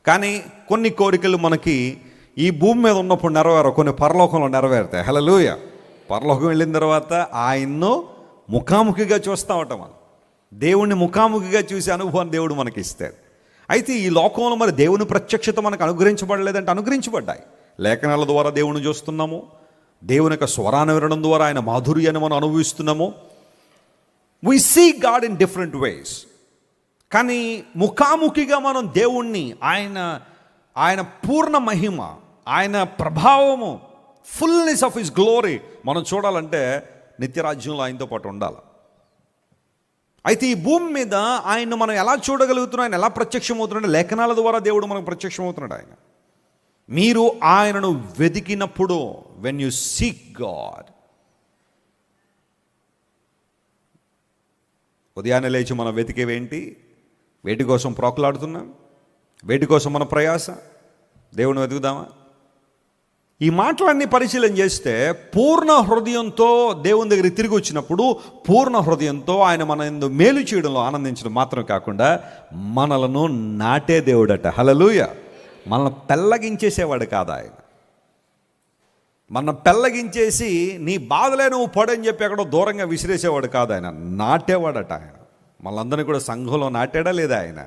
కానీ కొన్ని కోరికలు మనకి ఈ భూమి మీద ఉన్నప్పుడు నెరవేరవు, కొన్ని పరలోకంలో నెరవేరుతాయి. హల్లెలూయా. పరలోకం వెళ్ళిన తర్వాత ఆయన్ను ముఖాముఖిగా చూస్తామట. మనం దేవుణ్ణి ముఖాముఖిగా చూసే అనుభవాన్ని దేవుడు మనకి ఇస్తాడు. అయితే ఈ లోకంలో మరి దేవుని ప్రత్యక్షత మనకు అనుగ్రహించబడలేదంటే అనుగ్రహించబడ్డాయి. లేఖనాల ద్వారా దేవుని చూస్తున్నాము, దేవుని యొక్క స్వరాన్ని వినడం ద్వారా ఆయన మాధుర్యాన్ని మనం అనుభవిస్తున్నాము. We see God in different ways. కానీ ముఖాముఖిగా మనం దేవుణ్ణి, ఆయన పూర్ణ మహిమ, ఆయన ప్రభావము, ఫుల్నెస్ ఆఫ్ హిస్ గ్లోరీ మనం చూడాలంటే నిత్యరాజ్యంలో ఆయనతో పాటు ఉండాలి. అయితే ఈ భూమి మీద ఆయన మనం ఎలా చూడగలుగుతున్నాం, ఆయన ఎలా ప్రత్యక్షమవుతున్నాడు? లేఖనాల ద్వారా దేవుడు మనకు ప్రత్యక్షమవుతున్నాడు. ఆయన మీరు ఆయనను వెతికినప్పుడు, వెన్ యు సీక్ గాడ్. ఉదయాన్నే లేచి మనం వెతికేవేంటి? వేటి కోసం ప్రోకులాడుతున్నాం? వేటి కోసం మన ప్రయాస? దేవుని వెతుకుదామా? ఈ మాటలన్నీ పరిశీలన చేస్తే పూర్ణ హృదయంతో దేవుని దగ్గరికి తిరిగి వచ్చినప్పుడు, పూర్ణ హృదయంతో ఆయన మన యందు మేలు చేయడంలో ఆనందించడం మాత్రం కాకుండా మనలను నాటే దేవుడట. హల్లెలూయా. మనల్ని పెళ్ళగించేసేవాడు కాదు ఆయన. మన పెళ్ళగించేసి నీ బాధలే నువ్వు పడని చెప్పి ఎక్కడో దూరంగా విసిరేసేవాడు కాదు ఆయన. నాటేవాడట ఆయన. మనందరినీ కూడా సంఘంలో నాటాడా లేదా ఆయన?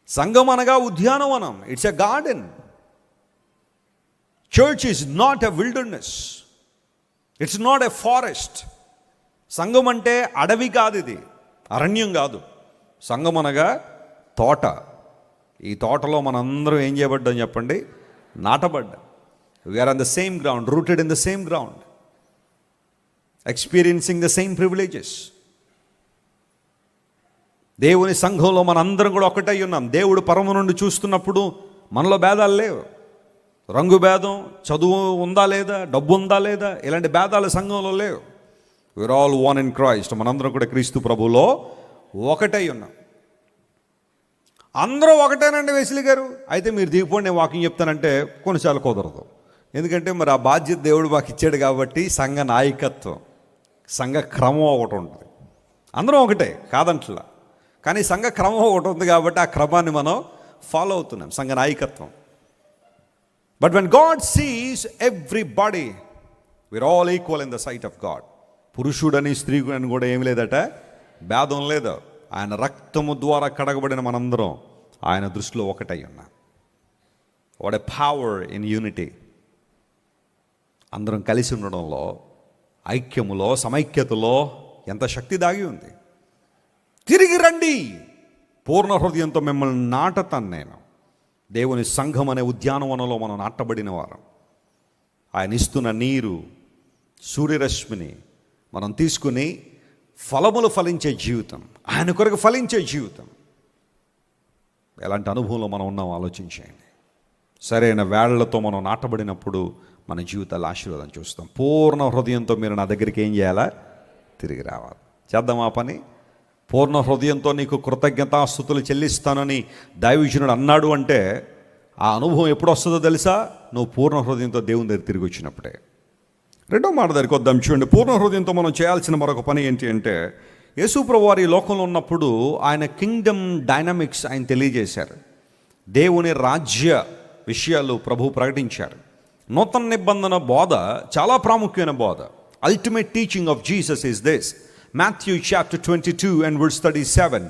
సంఘం అనగా ఉద్యానవనం. It's a garden. Church is not a wilderness, it's not a forest. సంఘం అంటే అడవి కాదు, ఇది అరణ్యం కాదు. సంఘం అనగా తోట. ఈ తోటలో మనందరం ఏం చేయబడ్డాం చెప్పండి? నాటబడ్డాం. We are on the same ground, rooted in the same ground, experiencing the same privileges. దేవుని సంఘంలో మనందరం కూడా ఒకటై ఉన్నాం. దేవుడు పరమ నుండి చూస్తున్నప్పుడు మనలో భేదాలు లేవు. రంగు భేదం, చదువు ఉందా లేదా, డబ్బు ఉందా లేదా, ఇలాంటి భేదాలు సంఘంలో లేవు. We're all one in Christ. మనందరం కూడా క్రీస్తు ప్రభువులో ఒకటై ఉన్నాం. అందరూ ఒకటేనండి వెస్లీ గారు, అయితే మీరు దిగిపోండి నేను వాకింగ్ చెప్తానంటే కొన్నిసార్లు కుదరదు. ఎందుకంటే మరి ఆ బాధ్యత దేవుడు మాకు ఇచ్చాడు కాబట్టి సంఘ నాయకత్వం, సంఘ క్రమం ఒకటి ఉంటుంది. అందరం ఒకటే కాదంట్లా, కానీ సంఘ క్రమం ఒకటి ఉంది కాబట్టి ఆ క్రమాన్ని మనం ఫాలో అవుతున్నాం, సంఘ నాయకత్వం. But when God sees everybody, we are all equal in the sight of God. పురుషుడని స్త్రీ అని కూడా ఏమి లేదట, భేదం లేదు. ఆయన రక్తము ద్వారా కడగబడిన మనందరం ఆయన దృష్టిలో ఒకటై ఉన్నాం. What a power in unity. అందరం కలిసి ఉండడంలో, ఐక్యములో, సమైక్యతలో ఎంత శక్తి దాగి ఉంది. తిరిగి రండి, పూర్ణ హృదయంతో మిమ్మల్ని నాటతాను నేను. దేవుని సంఘం అనే ఉద్యానవనంలో మనం నాటబడిన వారం. ఆయన ఇస్తున్న నీరు, సూర్యరశ్మిని మనం తీసుకుని ఫలములు ఫలించే జీవితం, ఆయన కొరకు ఫలించే జీవితం. ఎలాంటి అనుభవంలో మనం ఉన్నాం ఆలోచించేయండి. సరైన వేళ్లతో మనం నాటబడినప్పుడు మన జీవితాల ఆశీర్వాదం చూస్తాం. పూర్ణ హృదయంతో మీరు నా దగ్గరికి ఏం చేయాలా? తిరిగి రావాలి. చేద్దాం ఆ పని. పూర్ణ హృదయంతో నీకు కృతజ్ఞతాస్తుతులు చెల్లిస్తానని దైవజనుడు అన్నాడు అంటే ఆ అనుభవం ఎప్పుడు వస్తుందో తెలుసా? నువ్వు పూర్ణ హృదయంతో దేవుని దగ్గర తిరిగి వచ్చినప్పుడే. రెండో మాట దగ్గరికి వద్దాం. చూడండి, పూర్ణ హృదయంతో మనం చేయాల్సిన మరొక పని ఏంటి అంటే, యేసు ప్రభువు వారు ఈ లోకంలో ఉన్నప్పుడు ఆయన కింగ్డమ్ డైనమిక్స్ ఆయన తెలియజేశారు. దేవుని రాజ్య విషయాలు ప్రభువు ప్రకటించారు. నూతన నిబంధన బోధ చాలా ప్రాముఖ్యమైన బోధ. Ultimate teaching of Jesus is this. Matthew chapter 22 and verse 37.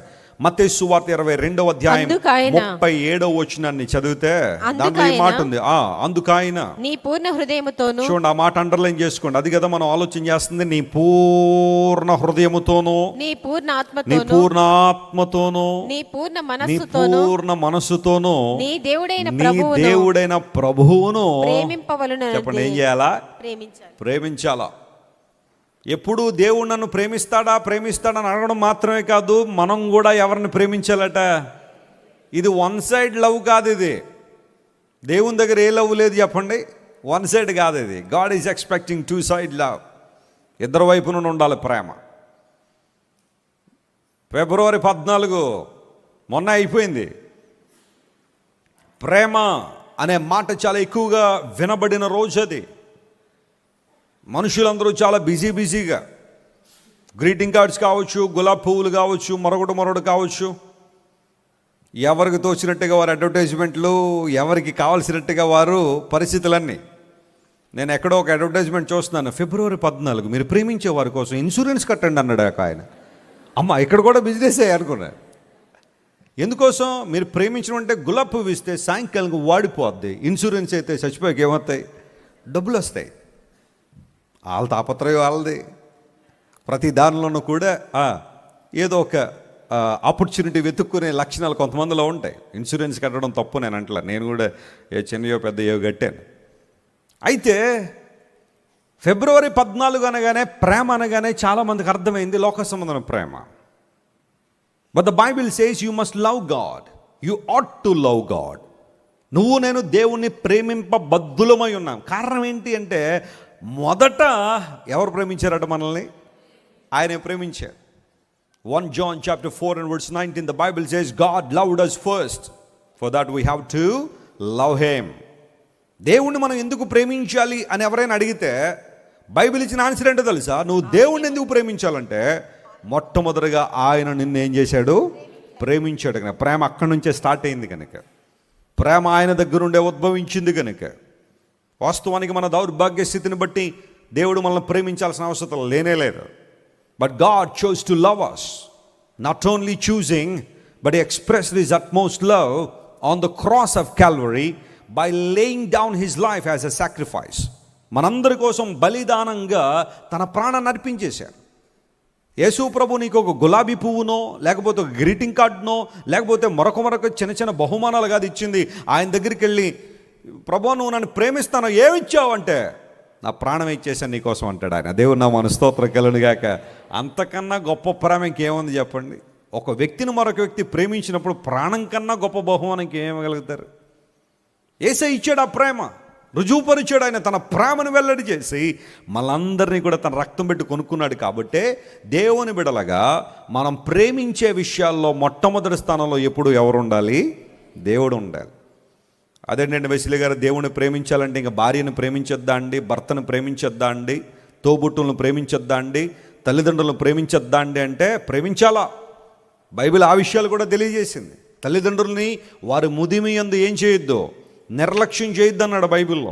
మత్తయి సువార్త 22వ అధ్యాయం 37వ వచనాన్ని చదివితే దాంట్లో ఈ మాట ఉంది. అందుకైన నీ పూర్ణ హృదయముతోను, చూడండి ఆ మాట అండర్లైన్ చేసుకోండి. అది కదా మనం ఆలోచన చేస్తుంది. నీ పూర్ణ హృదయముతోను, నీ పూర్ణ ఆత్మతోను, నీ పూర్ణ ఆత్మతోను, నీ పూర్ణ నీ పూర్ణ మనస్సుతోను, నీ దేవుడైన ప్రభువును ప్రేమింపవలెను. చెప్పండి, ఏం చేయాలా? ప్రేమించాలా. ఎప్పుడు దేవుడు నన్ను ప్రేమిస్తాడని అడగడం మాత్రమే కాదు, మనం కూడా ఎవరిని ప్రేమించాలట. ఇది వన్ సైడ్ లవ్ కాదు. ఇది దేవుని దగ్గర ఏ లవ్ లేదు చెప్పండి. వన్ సైడ్ కాదు ఇది. God is expecting 2 side love. ఇద్దరు వైపు నుండి ఉండాలి ప్రేమ. ఫిబ్రవరి 14 మొన్న అయిపోయింది. ప్రేమ అనే మాట చాలా ఎక్కువగా వినబడిన రోజు అది. మనుషులందరూ చాలా బిజీగా గ్రీటింగ్ కార్డ్స్ కావచ్చు, గులాబీ పువ్వులు కావచ్చు, మరొకటి కావచ్చు, ఎవరికి తోచినట్టుగా వారు అడ్వర్టైజ్మెంట్లు, ఎవరికి కావాల్సినట్టుగా వారు పరిస్థితులన్నీ. నేను ఎక్కడో ఒక అడ్వర్టైజ్మెంట్ చూస్తున్నాను, ఫిబ్రవరి 14 మీరు ప్రేమించే వారి కోసం ఇన్సూరెన్స్ కట్టండి అన్నాడు ఆయన. అమ్మ, ఇక్కడ కూడా బిజినెసే అనుకున్నాను. ఎందుకోసం? మీరు ప్రేమించడం అంటే గులాబీ పువ్వు ఇస్తే సాయంకాలం వాడిపోద్ది. ఇన్సూరెన్స్ అయితే చచ్చిపోయాక ఏమవుతాయి? డబ్బులు వస్తాయి. వాళ్ళ తాపత్రయం వాళ్ళది. ప్రతి దానిలోనూ కూడా ఏదో ఒక ఆపర్చునిటీ వెతుక్కునే లక్షణాలు కొంతమందిలో ఉంటాయి. ఇన్సూరెన్స్ కట్టడం తప్పు నేను అంటలా. నేను కూడా చిన్నయో పెద్దయో కట్టాను. అయితే ఫిబ్రవరి 14 అనగానే, ప్రేమ అనగానే చాలామందికి అర్థమైంది లోక సంబంధమైన ప్రేమ. But the Bible says you must love God. You ought to love God. నువ్వు నేను దేవుణ్ణి ప్రేమింపబద్ధులమై ఉన్నాం. కారణం ఏంటి అంటే, మొదట ఎవరు ప్రేమించారట మనల్ని? ఆయనే ప్రేమించారు. 1 John chapter 4 and verse 19, the Bible says God loved us first, for that we have to love him. దేవుణ్ణి మనం ఎందుకు ప్రేమించాలి అని ఎవరైనా అడిగితే బైబిల్ ఇచ్చిన ఆన్సర్ ఏంటో తెలుసా? నువ్వు దేవుణ్ణి ఎందుకు ప్రేమించాలంటే, మొట్టమొదటిగా ఆయన నిన్ను ఏం చేశాడు? ప్రేమించాడు కనుక. ప్రేమ అక్కడి నుంచే స్టార్ట్ అయింది కనుక. ప్రేమ ఆయన దగ్గర నుండే ఉద్భవించింది కనుక. వాస్తవానికి మన దౌర్భాగ్య స్థితిని బట్టి దేవుడు మనల్ని ప్రేమించాల్సిన అవసరం లేనేలేదు. But God chose to love us. Not only choosing, but he expressed his utmost love on the cross of Calvary by laying down his life as a sacrifice. మనందరి కోసం బలిదానంగా తన ప్రాణాన్ని అర్పించేశారు. యేసు ప్రభు నీకు ఒక గులాబీ పువ్వునో, లేకపోతే ఒక గ్రీటింగ్ కార్డునో, లేకపోతే మరొక చిన్న బహుమానాలు కాదు ఇచ్చింది. ఆయన దగ్గరికి వెళ్ళి, ప్రభు నువ్వు నన్ను ప్రేమిస్తాను, ఏమిచ్చావు అంటే, నా ప్రాణం ఇచ్చేసాను నీకోసం అంటాడు ఆయన. దేవుడు నా మన స్తోత్రం కలుగునుగాక. అంతకన్నా గొప్ప ప్రేమ ఇంకేముంది చెప్పండి? ఒక వ్యక్తిని మరొక వ్యక్తి ప్రేమించినప్పుడు ప్రాణం కన్నా గొప్ప బహుమానం ఇంకేమగలుగుతారు? యేసయ్య ఇచ్చాడు ఆ ప్రేమ, రుజువుపరిచాడు. ఆయన తన ప్రేమను వెల్లడి చేసి మనందరినీ కూడా తన రక్తం పెట్టి కొనుక్కున్నాడు. కాబట్టే దేవుని బిడలగా మనం ప్రేమించే విషయాల్లో మొట్టమొదటి స్థానంలో ఎప్పుడు ఎవరు ఉండాలి? దేవుడు ఉండాలి. అదేంటండి వెసిలి గారు, దేవుని ప్రేమించాలంటే ఇంకా భార్యను ప్రేమించొద్దా అండి? భర్తను ప్రేమించొద్దా అండి? తోబుట్టులను ప్రేమించొద్దా అండి? తల్లిదండ్రులను ప్రేమించొద్దా అండి అంటే ప్రేమించాలా. బైబిల్ ఆ విషయాలు కూడా తెలియజేసింది. తల్లిదండ్రుల్ని వారి ముదిమి యందు ఏం చేయొద్దు? నిర్లక్ష్యం చేయొద్దు అన్నాడు బైబిల్లో.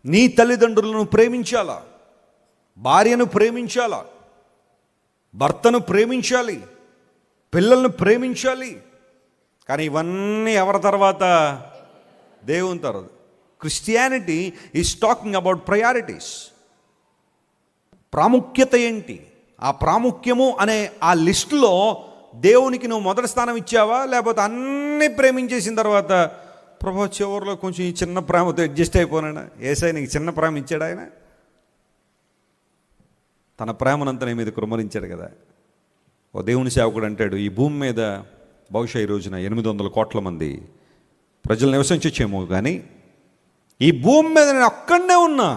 నీ తల్లిదండ్రులను ప్రేమించాలా, భార్యను ప్రేమించాలా, భర్తను ప్రేమించాలి, పిల్లలను ప్రేమించాలి. కానీ ఇవన్నీ ఎవరి తర్వాత? దేవుని తర్వాత. Christianity is talking about priorities. ప్రాముఖ్యత ఏంటి? ఆ ప్రాముఖ్యము అనే ఆ లిస్టులో దేవునికి నువ్వు మొదటి స్థానం ఇచ్చావా, లేకపోతే అన్నీ ప్రేమించేసిన తర్వాత ప్రభు చివరిలో కొంచెం ఈ చిన్న ప్రేమతో అడ్జస్ట్ అయిపోయినా? యేసయ్య నీకు చిన్న ప్రేమ ఇచ్చాడు. ఆయన తన ప్రేమనంతా నీ మీద కుమ్మరించాడు కదా. ఓ దేవుని సేవకుడు అంటాడు, ఈ భూమి మీద బహుశా ఈ రోజున 800 కోట్ల మంది ప్రజలు నివసించచ్చేమో, కానీ ఈ భూమి మీద నేను ఒక్కడనే ఉన్నా,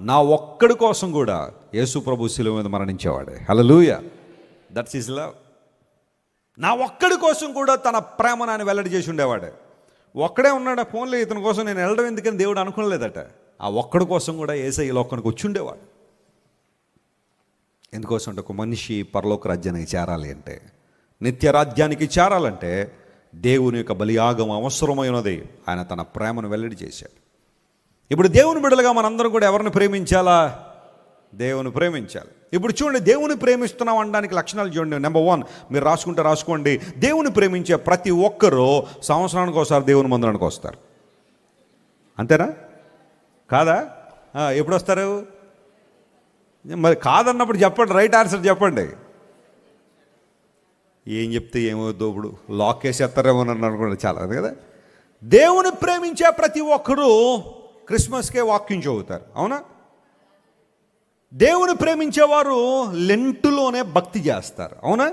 నా ఒక్కడి కోసం కూడా యేసు ప్రభు శిలువ మీద మరణించేవాడే. హల్లెలూయా, దట్స్ హిస్ లవ్. నా ఒక్కడి కోసం కూడా తన ప్రేమను ఆయన వెల్లడి చేసి ఉండేవాడే. ఒక్కడే ఉన్నాడు, ఫోన్లో ఇతని కోసం నేను వెళ్ళడం ఎందుకని దేవుడు అనుకోలేదట. ఆ ఒక్కడి కోసం కూడా యేసయ్య లోకానికి వచ్చి ఉండేవాడు. ఎందుకోసం అంటే ఒక మనిషి పరలోక రాజ్యానికి చేరాలి అంటే, నిత్య రాజ్యానికి చేరాలంటే దేవుని యొక్క బలియాగం అవసరమైనది. ఆయన తన ప్రేమను వెల్లడి చేశాడు. ఇప్పుడు దేవుని బిడ్డలుగా మనందరం కూడా ఎవరిని ప్రేమించాలా? దేవుని ప్రేమించాలి. ఇప్పుడు చూడండి, దేవుని ప్రేమిస్తున్నాం అనడానికి లక్షణాలు చూడండి. నెంబర్ 1, మీరు రాసుకోండి. దేవుని ప్రేమించే ప్రతి ఒక్కరూ సంవత్సరానికి ఒకసారి దేవుని మందిరానికి వస్తారు. అంతేనా కాదా? ఎప్పుడు వస్తారు? మరి కాదన్నప్పుడు చెప్పండి, రైట్ ఆన్సర్ చెప్పండి. ఏం చెప్తే ఏమవుద్దో ఇప్పుడు లాక్ వేసేస్తారేమో అని అనుకోండి, చాలా కదా. దేవుని ప్రేమించే ప్రతి ఒక్కరూ క్రిస్మస్కే వాక్యం చదువుతారు, అవునా? దేవుని ప్రేమించేవారు లెంటులోనే భక్తి చేస్తారు, అవునా?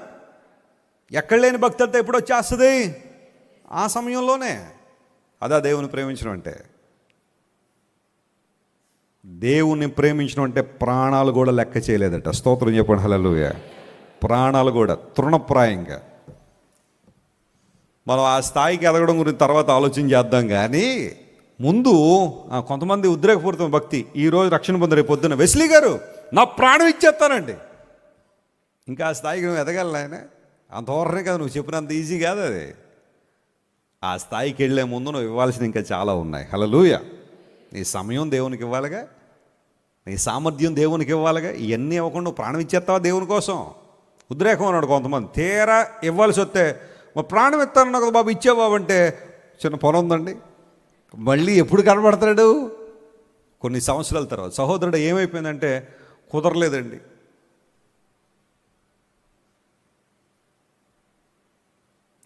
ఎక్కడ లేని భక్తి అంతా ఎప్పుడు వచ్చేస్తుంది? ఆ సమయంలోనే. అదా దేవుని ప్రేమించడం అంటే. దేవుని ప్రేమించడం అంటే ప్రాణాలు కూడా లెక్క చేయలేదట. స్తోత్రం చెప్పండి, హల్లెలూయా. ప్రాణాలు కూడా తృణప్రాయంగా. మనం ఆ స్థాయికి ఎదగడం గురించి తర్వాత ఆలోచన చేద్దాం, కానీ ముందు కొంతమంది ఉద్రేకపూరితం భక్తి. ఈరోజు రక్షణ పొంది రేపు పొద్దున్న వెస్లీ గారు నా ప్రాణం ఇచ్చేస్తానండి. ఇంకా ఆ స్థాయికి నువ్వు ఎదగలను. ఆయన అంత ఓరనే కదా, నువ్వు చెప్పినంత ఈజీ కాదు అది. ఆ స్థాయికి వెళ్ళే ముందు నువ్వు ఇవ్వాల్సిన ఇంకా చాలా ఉన్నాయి. హల్లెలూయా. నీ సమయం దేవునికి ఇవ్వాలిగా, నీ సామర్థ్యం దేవునికి ఇవ్వాలిగా. ఇవన్నీ ఇవ్వకుండా నువ్వు ప్రాణం ఇచ్చేస్తావా దేవుని కోసం? ఉద్రేకం అన్నాడు కొంతమంది. తీరా ఇవ్వాల్సి వస్తే మా ప్రాణం ఇస్తాను కదా బాబు, ఇచ్చే బాబు అంటే చిన్న పొలం ఉందండి, మళ్ళీ ఎప్పుడు కనబడతాడు? కొన్ని సంవత్సరాల తర్వాత. సహోదరుడు ఏమైపోయిందంటే కుదరలేదండి.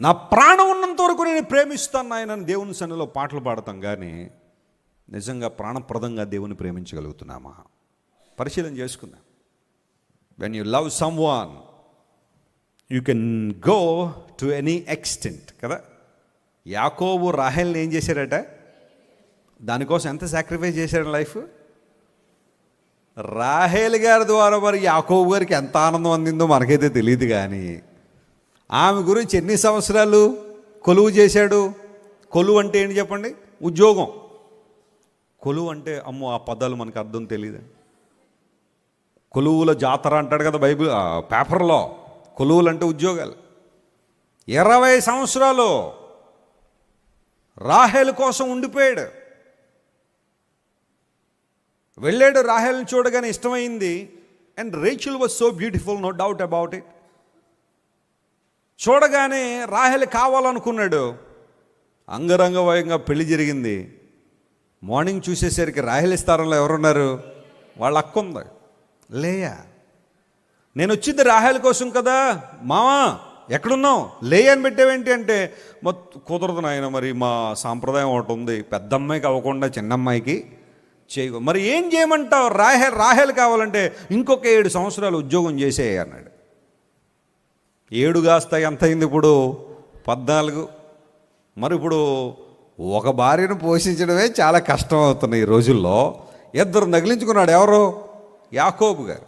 నా ప్రాణం ఉన్నంత వరకు నేను ప్రేమిస్తాను ఆయనని దేవుని సన్నిధిలో పాటలు పాడతాం, కానీ నిజంగా ప్రాణప్రదంగా దేవుని ప్రేమించగలుగుతున్నామా? పరిశీలన చేసుకుందాం. When you love some one you can go to any extent కదా. యాకోబు రాహేల్ని ఏం చేశాడట? దానికోసం ఎంత సాక్రిఫైస్ చేశాడు లైఫ్. రాహేల్ గారి ద్వారా మరి యాకోబు గారికి ఎంత ఆనందం అందిందో మనకైతే తెలియదు, కానీ ఆమె గురించి ఎన్ని సంవత్సరాలు కొలువు చేశాడు. కొలువు అంటే ఏంటి చెప్పండి? ఉద్యోగం. కొలువు అంటే అమ్మో ఆ పదాలు మనకు అర్థం తెలియదు. కొలువుల జాతర అంటాడు కదా బైబిల్ పేపర్లో. కొలువులు అంటే ఉద్యోగాలు. 20 సంవత్సరాలు రాహేల్ కోసం ఉండిపోయాడు. వెళ్ళాడు, రాహేల్ని చూడగానే ఇష్టమైంది. And Rachel was so beautiful, no doubt about it. చూడగానే రాహేల్ కావాలనుకున్నాడు. అంగరంగ వైభవంగా పెళ్లి జరిగింది. మార్నింగ్ చూసేసరికి రాహేల్ స్థానంలో ఎవరున్నారు? వాళ్ళ అక్క ఉంది, లేయా. నేను వచ్చింది రాహేల్ కోసం కదా. మామా ఎక్కడున్నావు? లేయా అని పెట్టావేంటి అంటే, కుదరదు నాయన, మరి మా సాంప్రదాయం ఒకటి ఉంది, పెద్ద అమ్మాయికి అవ్వకుండా చిన్న అమ్మాయికి చేయకు. మరి ఏం చేయమంటావు? రాహేల్ కావాలంటే ఇంకొక 7 సంవత్సరాలు ఉద్యోగం చేసేయి అన్నాడు. 7 కాస్త ఎంత అయింది ఇప్పుడు? 14. మరి ఇప్పుడు ఒక భార్యను పోషించడమే చాలా కష్టం అవుతుంది ఈ రోజుల్లో. 2 నగిలించుకున్నాడు. ఎవరు? యాకోబు గారు.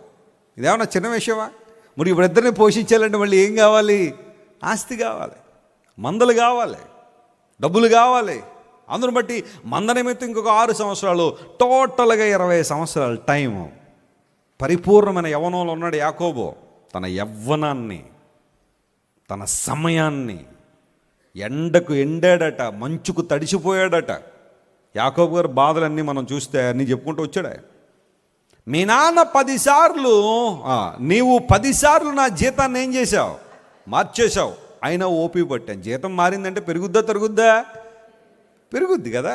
ఇదేమన్నా చిన్న విషయమా? మరి ఇప్పుడు 2 పోషించాలంటే మళ్ళీ ఏం కావాలి? ఆస్తి కావాలి, మందలు కావాలి, డబ్బులు కావాలి. అందును బట్టి మంద నిమిత్తం ఇంకొక 6 సంవత్సరాలు, టోటల్గా 20 సంవత్సరాలు టైము. పరిపూర్ణమైన యవ్వనంలో ఉన్నాడు యాకోబు. తన యవ్వనాన్ని, తన సమయాన్ని ఎండకు ఎండాడట, మంచుకు తడిసిపోయాడట. యాకోబు గారు బాధలన్నీ మనం చూస్తే అన్నీ చెప్పుకుంటూ వచ్చాడు. మీ నాన్న 10 సార్లు, నీవు 10 సార్లు నా జీతాన్ని ఏం చేశావు? మార్చేశావు. అయినా ఓపి పట్టాను. జీతం మారిందంటే పెరుగుద్దా తరుగుద్దా? పెరుగుద్ది కదా.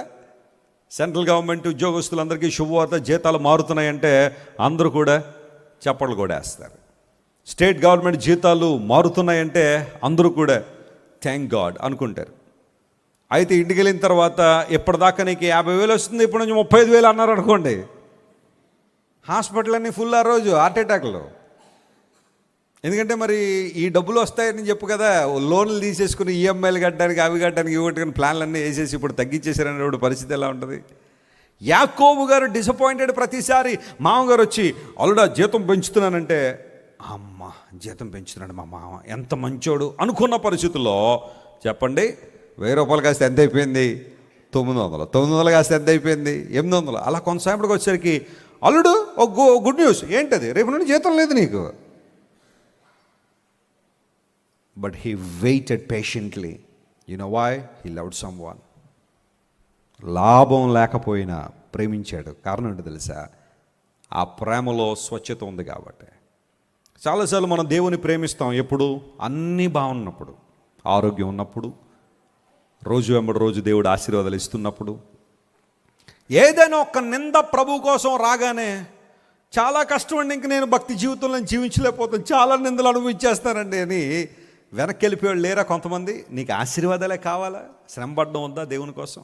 సెంట్రల్ గవర్నమెంట్ ఉద్యోగస్తులందరికీ శుభవార్త, జీతాలు మారుతున్నాయంటే అందరూ కూడా చప్పట్లు కూడా వేస్తారు. స్టేట్ గవర్నమెంట్ జీతాలు మారుతున్నాయంటే అందరూ కూడా థ్యాంక్ గాడ్ అనుకుంటారు. అయితే ఇంటికి వెళ్ళిన తర్వాత ఇప్పటిదాకా నీకు 50,000 వస్తుంది, ఇప్పుడు నుంచి 35,000 అన్నారు అనుకోండి, హాస్పిటల్ అన్నీ ఫుల్ ఆ రోజు హార్ట్ అటాక్లో. ఎందుకంటే మరి ఈ డబ్బులు వస్తాయని చెప్పు కదా, లోన్లు తీసేసుకుని ఈఎంఐలు కట్టడానికి, అవి కట్టడానికి, ఇవి కట్టడానికి ప్లాన్లన్నీ వేసేసి ఇప్పుడు తగ్గించేసారనే పరిస్థితి ఎలా ఉంటుంది? యాకోబు గారు డిసప్పాయింటెడ్. ప్రతిసారి మామగారు వచ్చి అల్లుడా జీతం పెంచుతున్నానంటే, అమ్మ జీతం పెంచుతున్నాడు మా మామ ఎంత మంచోడు అనుకున్న పరిస్థితుల్లో చెప్పండి, 1000 రూపాయలు కాస్త ఎంత అయిపోయింది? 900. 900 కాస్త ఎంత అయిపోయింది? 800. అలా కొంతసేపటికి వచ్చేసరికి అల్లుడు ఒక గుడ్ న్యూస్, ఏంటది? రేపు నుండి జీతం లేదు నీకు. But he waited patiently. You know why? He loved someone. లాభం లేకపోయినా ప్రేమించాడు. కారణం ఏంటో తెలుసా? ఆ ప్రేమలో స్వచ్ఛత ఉంది కాబట్టి. చాలాసార్లు మనం దేవుని ప్రేమిస్తాం ఎప్పుడు? అన్నీ బాగున్నప్పుడు, ఆరోగ్యం ఉన్నప్పుడు, రోజు వెంబడి రోజు దేవుడు ఆశీర్వాదాలు ఇస్తున్నప్పుడు. ఏదైనా ఒక నింద ప్రభు కోసం రాగానే చాలా కష్టం అండి, ఇంక నేను భక్తి జీవితంలో జీవించలేకపోతాను, చాలా నిందలు అనుభవించేస్తానండి అని వెనక్కి వెళ్ళిపోయాడు లేరా కొంతమంది? నీకు ఆశీర్వాదాలే కావాలా? శ్రమపడడం వద్దా దేవుని కోసం?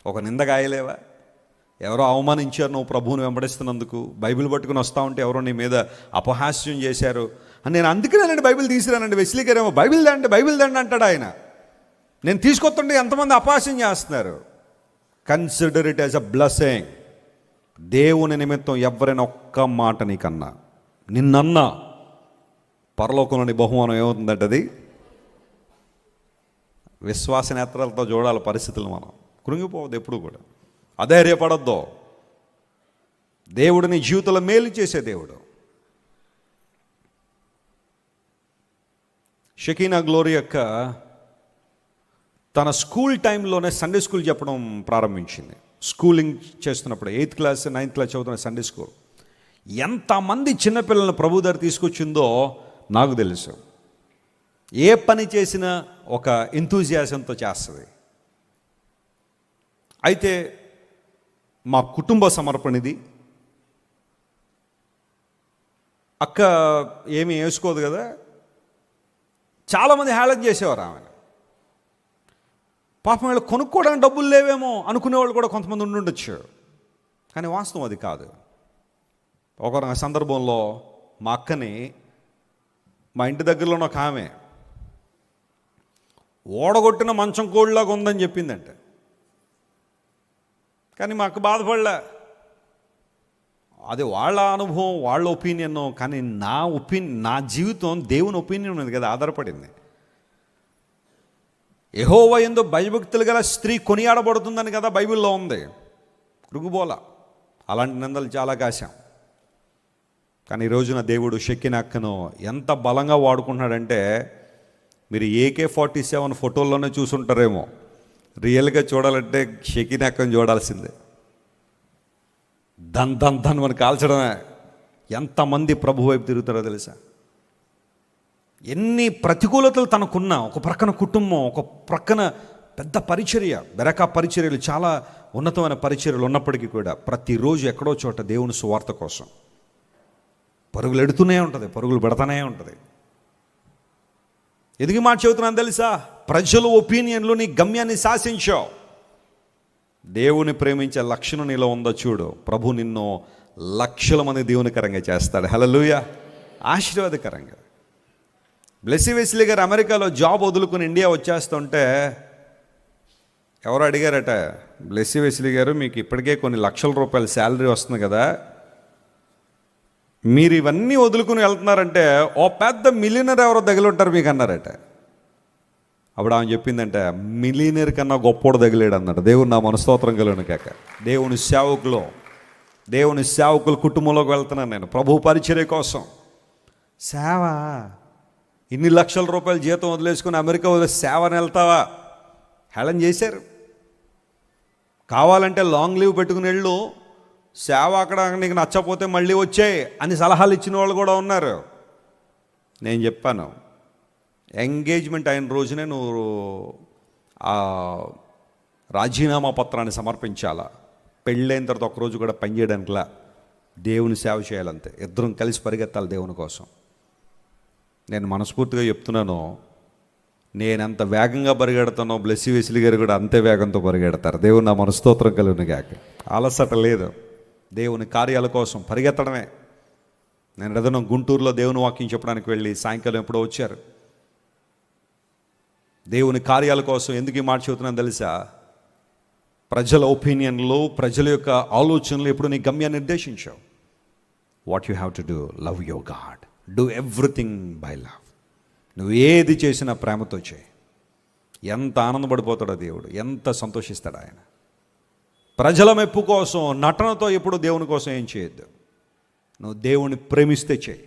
ఒక నింద గాయలేవా? ఎవరో అవమానించారు నువ్వు ప్రభువుని వెంబడిస్తున్నందుకు, బైబిల్ పట్టుకుని వస్తూ ఉంటే ఎవరో నీ మీద అపహాస్యం చేశారు అని నేను అందుకనేనండి బైబిల్ తీసుకురానండి. వెస్లీ గారేమో బైబిల్ దండి అంటాడు ఆయన. నేను తీసుకొస్తుంటే ఎంతమంది అపహాస్యం చేస్తున్నారు. Consider it as a blessing. దేవుని నిమిత్తం ఎవరైనా ఒక్క మాట నీకన్నా, నిన్నన్నా, పరలోకంలోని బహుమానం ఏమవుతుందంటే అది విశ్వాస నేత్రాలతో చూడాలి పరిస్థితులు. మనం కృంగిపోవద్దు ఎప్పుడు కూడా, అధైర్యపడద్దు. దేవుడు నీ జీవితంలో మేలు చేసే దేవుడు. షకీనా గ్లోరీ యొక్క తన స్కూల్ టైంలోనే సండే స్కూల్ చెప్పడం ప్రారంభించింది. స్కూలింగ్ చేస్తున్నప్పుడు 8th క్లాస్ 9th క్లాస్ చదువుతున్న సండే స్కూల్. ఎంతమంది చిన్నపిల్లలను ప్రభు దగ్గర తీసుకొచ్చిందో నాకు తెలుసు. ఏ పని చేసినా ఒక ఎంతూజియాజంతో చేస్తుంది. అయితే మా కుటుంబ సమర్పణది. అక్క ఏమీ వేసుకోదు కదా, చాలామంది హేళన చేసేవారు ఆమెను. పాపం వీళ్ళు కొనుక్కోవడానికి డబ్బులు లేవేమో అనుకునేవాళ్ళు కూడా కొంతమంది ఉండుండొచ్చు, కానీ వాస్తవం అది కాదు. ఒక సందర్భంలో మా అక్కని మా ఇంటి దగ్గరలో ఒక ఆమె ఓడగొట్టిన మంచం కోళ్ళలాగా ఉందని చెప్పిందంటే, కానీ మా అక్క బాధపడలే. అది వాళ్ళ అనుభవం, వాళ్ళ ఒపీనియన్. కానీ నా జీవితం దేవుని ఒపీనియన్ ఉంది కదా ఆధారపడింది. యెహోవా యందు భయభక్తులు గల స్త్రీ కొనియాడబడుతుందని కదా బైబిల్లో ఉంది. కృంగిపోల. అలాంటి నిందలు చాలా కాశాం. కానీ ఈ రోజున దేవుడు షకీనా అక్కను ఎంత బలంగా వాడుకుంటున్నాడంటే, మీరు AK-47 ఫోటోల్లోనే చూసుంటారేమో, రియల్గా చూడాలంటే షకీనా అక్కను చూడాల్సిందే. దన్ మనం కాల్చడమే. ఎంతమంది ప్రభు వైపు తిరుగుతారో తెలుసా? ఎన్ని ప్రతికూలతలు తనకున్న, ఒక ప్రక్కన కుటుంబం, ఒక ప్రక్కన పెద్ద పరిచర్య, బెరకా పరిచర్యలు, చాలా ఉన్నతమైన పరిచర్యలు ఉన్నప్పటికీ కూడా ప్రతిరోజు ఎక్కడో చోట దేవుని సువార్త కోసం పరుగులు ఎడుతూనే ఉంటుంది, పరుగులు పెడతానే ఉంటుంది. ఎదిగి మాట చెబుతున్నాను తెలుసా? ప్రజల ఒపీనియన్లు నీ గమ్యాన్ని శాసించావు. దేవుని ప్రేమించే లక్షణం నీలో ఉందో చూడు, ప్రభు నిన్ను లక్షల మంది దేవునికరంగా చేస్తాడు. హల్లెలూయా. ఆశీర్వాదకరంగా. బ్లెస్సీ వెస్లీ గారు అమెరికాలో జాబ్ వదులుకుని ఇండియా వచ్చేస్తుంటే ఎవరు అడిగారట, బ్లెస్సీ వెస్లీ గారు మీకు ఇప్పటికే కొన్ని లక్షల రూపాయల శాలరీ వస్తుంది కదా, మీరు ఇవన్నీ వదులుకుని వెళ్తున్నారంటే ఓ పెద్ద మిలియనర్ ఎవరో తగిలింటారు మీకు అన్నారట. అప్పుడు ఆమె చెప్పిందంటే, మిలియనర్ కన్నా గొప్పోడు తగిలేడు అన్నాడు. దేవుడు నా మనస్తోత్రం కలను కాక. దేవుని సేవకుల కుటుంబంలోకి వెళ్తున్నాను నేను ప్రభు పరిచర్య కోసం. సేవ, ఇన్ని లక్షల రూపాయల జీతం వదిలేసుకుని అమెరికా వదిలే సేవని వెళ్తావా? హేళన చేశారు. కావాలంటే లాంగ్ లీవ్ పెట్టుకుని వెళ్ళు, సేవ అక్కడ నీకు నచ్చకపోతే మళ్ళీ వచ్చాయి అని సలహాలు ఇచ్చిన వాళ్ళు కూడా ఉన్నారు. నేను చెప్పాను, ఎంగేజ్మెంట్ అయిన రోజునే నువ్వు ఆ రాజీనామా పత్రాన్ని సమర్పించాలా. పెళ్ళైన తర్వాత ఒకరోజు కూడా పని చేయడానికిలా, దేవుని సేవ చేయాలంతే. ఇద్దరం కలిసి పరిగెత్తాలి దేవుని కోసం. నేను మనస్ఫూర్తిగా చెప్తున్నాను, నేనెంత వేగంగా పరిగెడతానో బ్లెస్సీ వెసిలి గారు కూడా అంతే వేగంతో పరిగెడతారు. దేవుని నా మనస్తోత్రం కలుగును గాక. అలసట లేదు, దేవుని కార్యాల కోసం పరిగెత్తడమే. నేను ఏదైనా గుంటూరులో దేవుని వాక్యం చెప్పడానికి వెళ్ళి సాయంకాలం ఎప్పుడో వచ్చారు. దేవుని కార్యాల కోసం ఎందుకు ఈ మాట చెబుతున్నాను తెలుసా? ప్రజల ఒపీనియన్లు, ప్రజల యొక్క ఆలోచనలు ఎప్పుడు నీ గమ్యాన్ని నిర్దేశించావు. What you have to do, love your God, do everything by love. నువ్వు ఏది చేసినా ప్రేమతో చేయి. ఎంత ఆనందపడిపోతాడో దేవుడు, ఎంత సంతోషిస్తాడు ఆయన. ప్రజల మెప్పు కోసం, నటనతో ఎప్పుడు దేవుని కోసం ఏం చేయొద్దు. నువ్వు దేవుని ప్రేమిస్తే చేయి.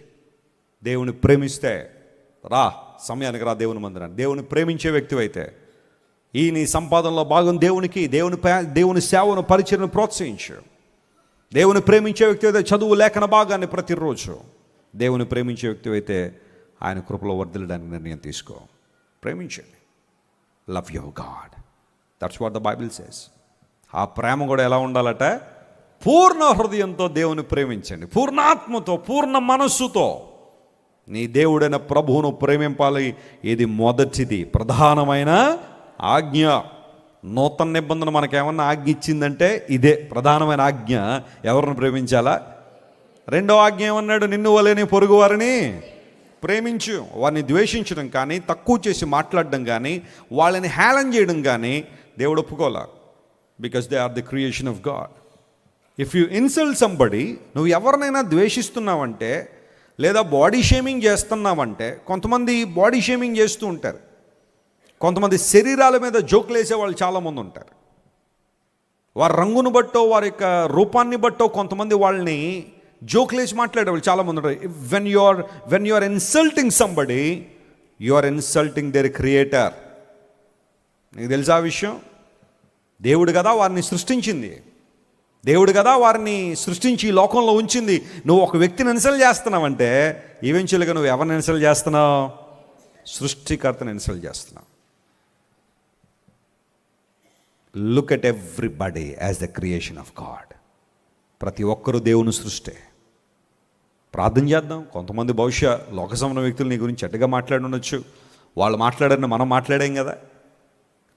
దేవుని ప్రేమిస్తే రా, సమయానికి రా దేవుని మందిరాన్ని. దేవుని ప్రేమించే వ్యక్తివైతే ఈ నీ సంపాదనలో భాగం దేవునికి, దేవుని సేవను, పరిచయను ప్రోత్సహించు. దేవుని ప్రేమించే వ్యక్తి అయితే చదువు, లేఖన భాగాన్ని ప్రతిరోజు. దేవుని ప్రేమించే వ్యక్తి అయితే ఆయన కృపలో వర్ధిల్లడానికి నిర్ణయం తీసుకో. ప్రేమించండి. Love your God, that's what the Bible says. ఆ ప్రేమ కూడా ఎలా ఉండాలట? పూర్ణ హృదయంతో దేవుని ప్రేమించండి, పూర్ణాత్మతో, పూర్ణ మనస్సుతో. నీ దేవుడైన ప్రభువును ప్రేమింపాలి. ఇది మొదటిది, ప్రధానమైన ఆజ్ఞ. నూతన నిబంధన మనకేమన్నా ఆజ్ఞ ఇచ్చిందంటే ఇదే ప్రధానమైన ఆజ్ఞ. ఎవరిని ప్రేమించాలా? రెండో ఆజ్ఞ ఏమన్నాడు? నిన్ను వలేని పొరుగు వారిని ప్రేమించు. వారిని ద్వేషించడం కానీ, తక్కువ చేసి మాట్లాడడం కానీ, వాళ్ళని హేళన చేయడం కానీ దేవుడు ఒప్పుకోలే. Because they are the creation of God. If you insult somebody, నువ్వు ఎవరినైనా ద్వేషిస్తున్నావంటే, లేదా బాడీ షేమింగ్ చేస్తున్నావంటే, కొంతమంది బాడీ షేమింగ్ చేస్తూ ఉంటారు. కొంతమంది శరీరాల మీద జోకులు వేసే వాళ్ళు చాలామంది ఉంటారు. వారి రంగును బట్టో, వారి యొక్క రూపాన్ని బట్టో కొంతమంది వాళ్ళని జోకులు వేసి మాట్లాడేవాళ్ళు చాలామంది ఉంటారు. When you are insulting somebody, you are insulting their creator. నీకు తెలుసా ఆ విషయం? దేవుడు కదా వారిని సృష్టించింది, దేవుడు కదా వారిని సృష్టించి ఈ లోకంలో ఉంచింది. నువ్వు ఒక వ్యక్తిని ఇన్సల్ట్ చేస్తున్నావంటే ఈవెన్చువల్గా నువ్వు ఎవరిని ఇన్సల్ట్ చేస్తున్నావు? సృష్టికర్తని ఇన్సల్ట్ చేస్తున్నావు. Look at everybody as the creation of God. ప్రతి ఒక్కరూ దేవుని సృష్టి. ప్రార్థన చేద్దాం. కొంతమంది బహుశా లోక సంబంధ వ్యక్తులు నీ గురించి చెడ్డగా మాట్లాడి ఉండొచ్చు. వాళ్ళు మాట్లాడారని మనం మాట్లాడాం కదా.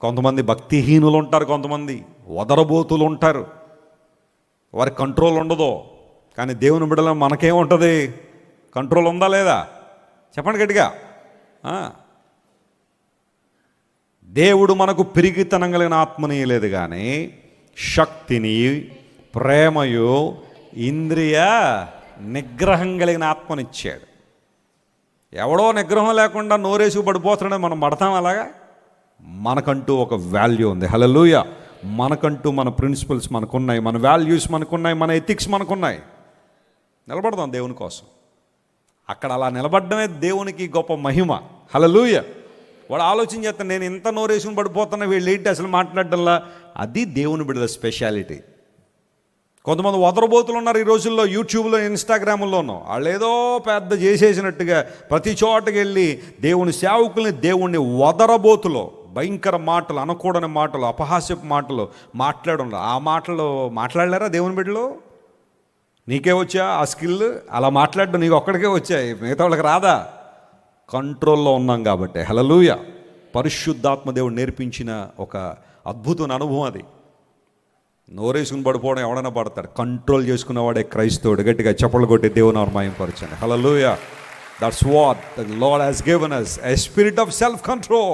కొంతమంది భక్తిహీనులు ఉంటారు, కొంతమంది వదరబోతులు ఉంటారు, వారి కంట్రోల్ ఉండదు. కానీ దేవుని బిడ్డలో మనకేముంటుంది? కంట్రోల్ ఉందా లేదా? చెప్పండి గట్టిగా. దేవుడు మనకు పిరిగితనం కలిగిన ఆత్మని లేదు, కానీ శక్తిని, ప్రేమయు, ఇంద్రియ నిగ్రహం కలిగిన ఆత్మనిచ్చాడు. ఎవడో నిగ్రహం లేకుండా నోరేసి పడిపోతున్నాడు, మనం పడతాం అలాగా? మనకంటూ ఒక వాల్యూ ఉంది. హల్లెలూయా. మనకంటూ మన ప్రిన్సిపల్స్ మనకున్నాయి, మన వాల్యూస్ మనకున్నాయి, మన ఎథిక్స్ మనకున్నాయి. నిలబడదాం దేవుని కోసం. అక్కడ అలా నిలబడమే దేవునికి గొప్ప మహిమ. హల్లెలూయా. వాడు ఆలోచన చేస్తాను, నేను ఇంత నోరేసుకుని పడిపోతున్నా, వీళ్ళు ఏంటి అసలు మాట్లాడడంలా? అది దేవుని బిడ్డల స్పెషాలిటీ. కొంతమంది వదరబోతులు ఉన్నారు ఈ రోజుల్లో, యూట్యూబ్లో, ఇన్స్టాగ్రాముల్లోనూ. వాళ్ళు ఏదో పెద్ద చేసేసినట్టుగా ప్రతి చోటకి వెళ్ళి దేవుని సేవకుల్ని, దేవుణ్ణి వదరబోతులో భయంకర మాటలు, అనకూడని మాటలు, అపహాస్యపు మాటలు మాట్లాడడం. ఆ మాటలు మాట్లాడలేరా దేవుని బిడ్డలు? నీకే వచ్చా ఆ స్కిల్? అలా మాట్లాడడం నీకు ఒక్కడికే వచ్చాయి, మిగతా వాళ్ళకి రాదా? కంట్రోల్లో ఉన్నాం కాబట్టి. హల్లెలూయా. పరిశుద్ధాత్మ దేవుడు నేర్పించిన ఒక అద్భుతమైన అనుభవం అది. నోరేసుకుని పడిపోవడం ఎవడైనా పడతాడు, కంట్రోల్ చేసుకున్నవాడే క్రైస్తవుడు. గట్టిగా చప్పట్లు కొట్టి దేవుని మహిమపరచండి. హల్లెలూయా. That's what the Lord has given us, a spirit of self control.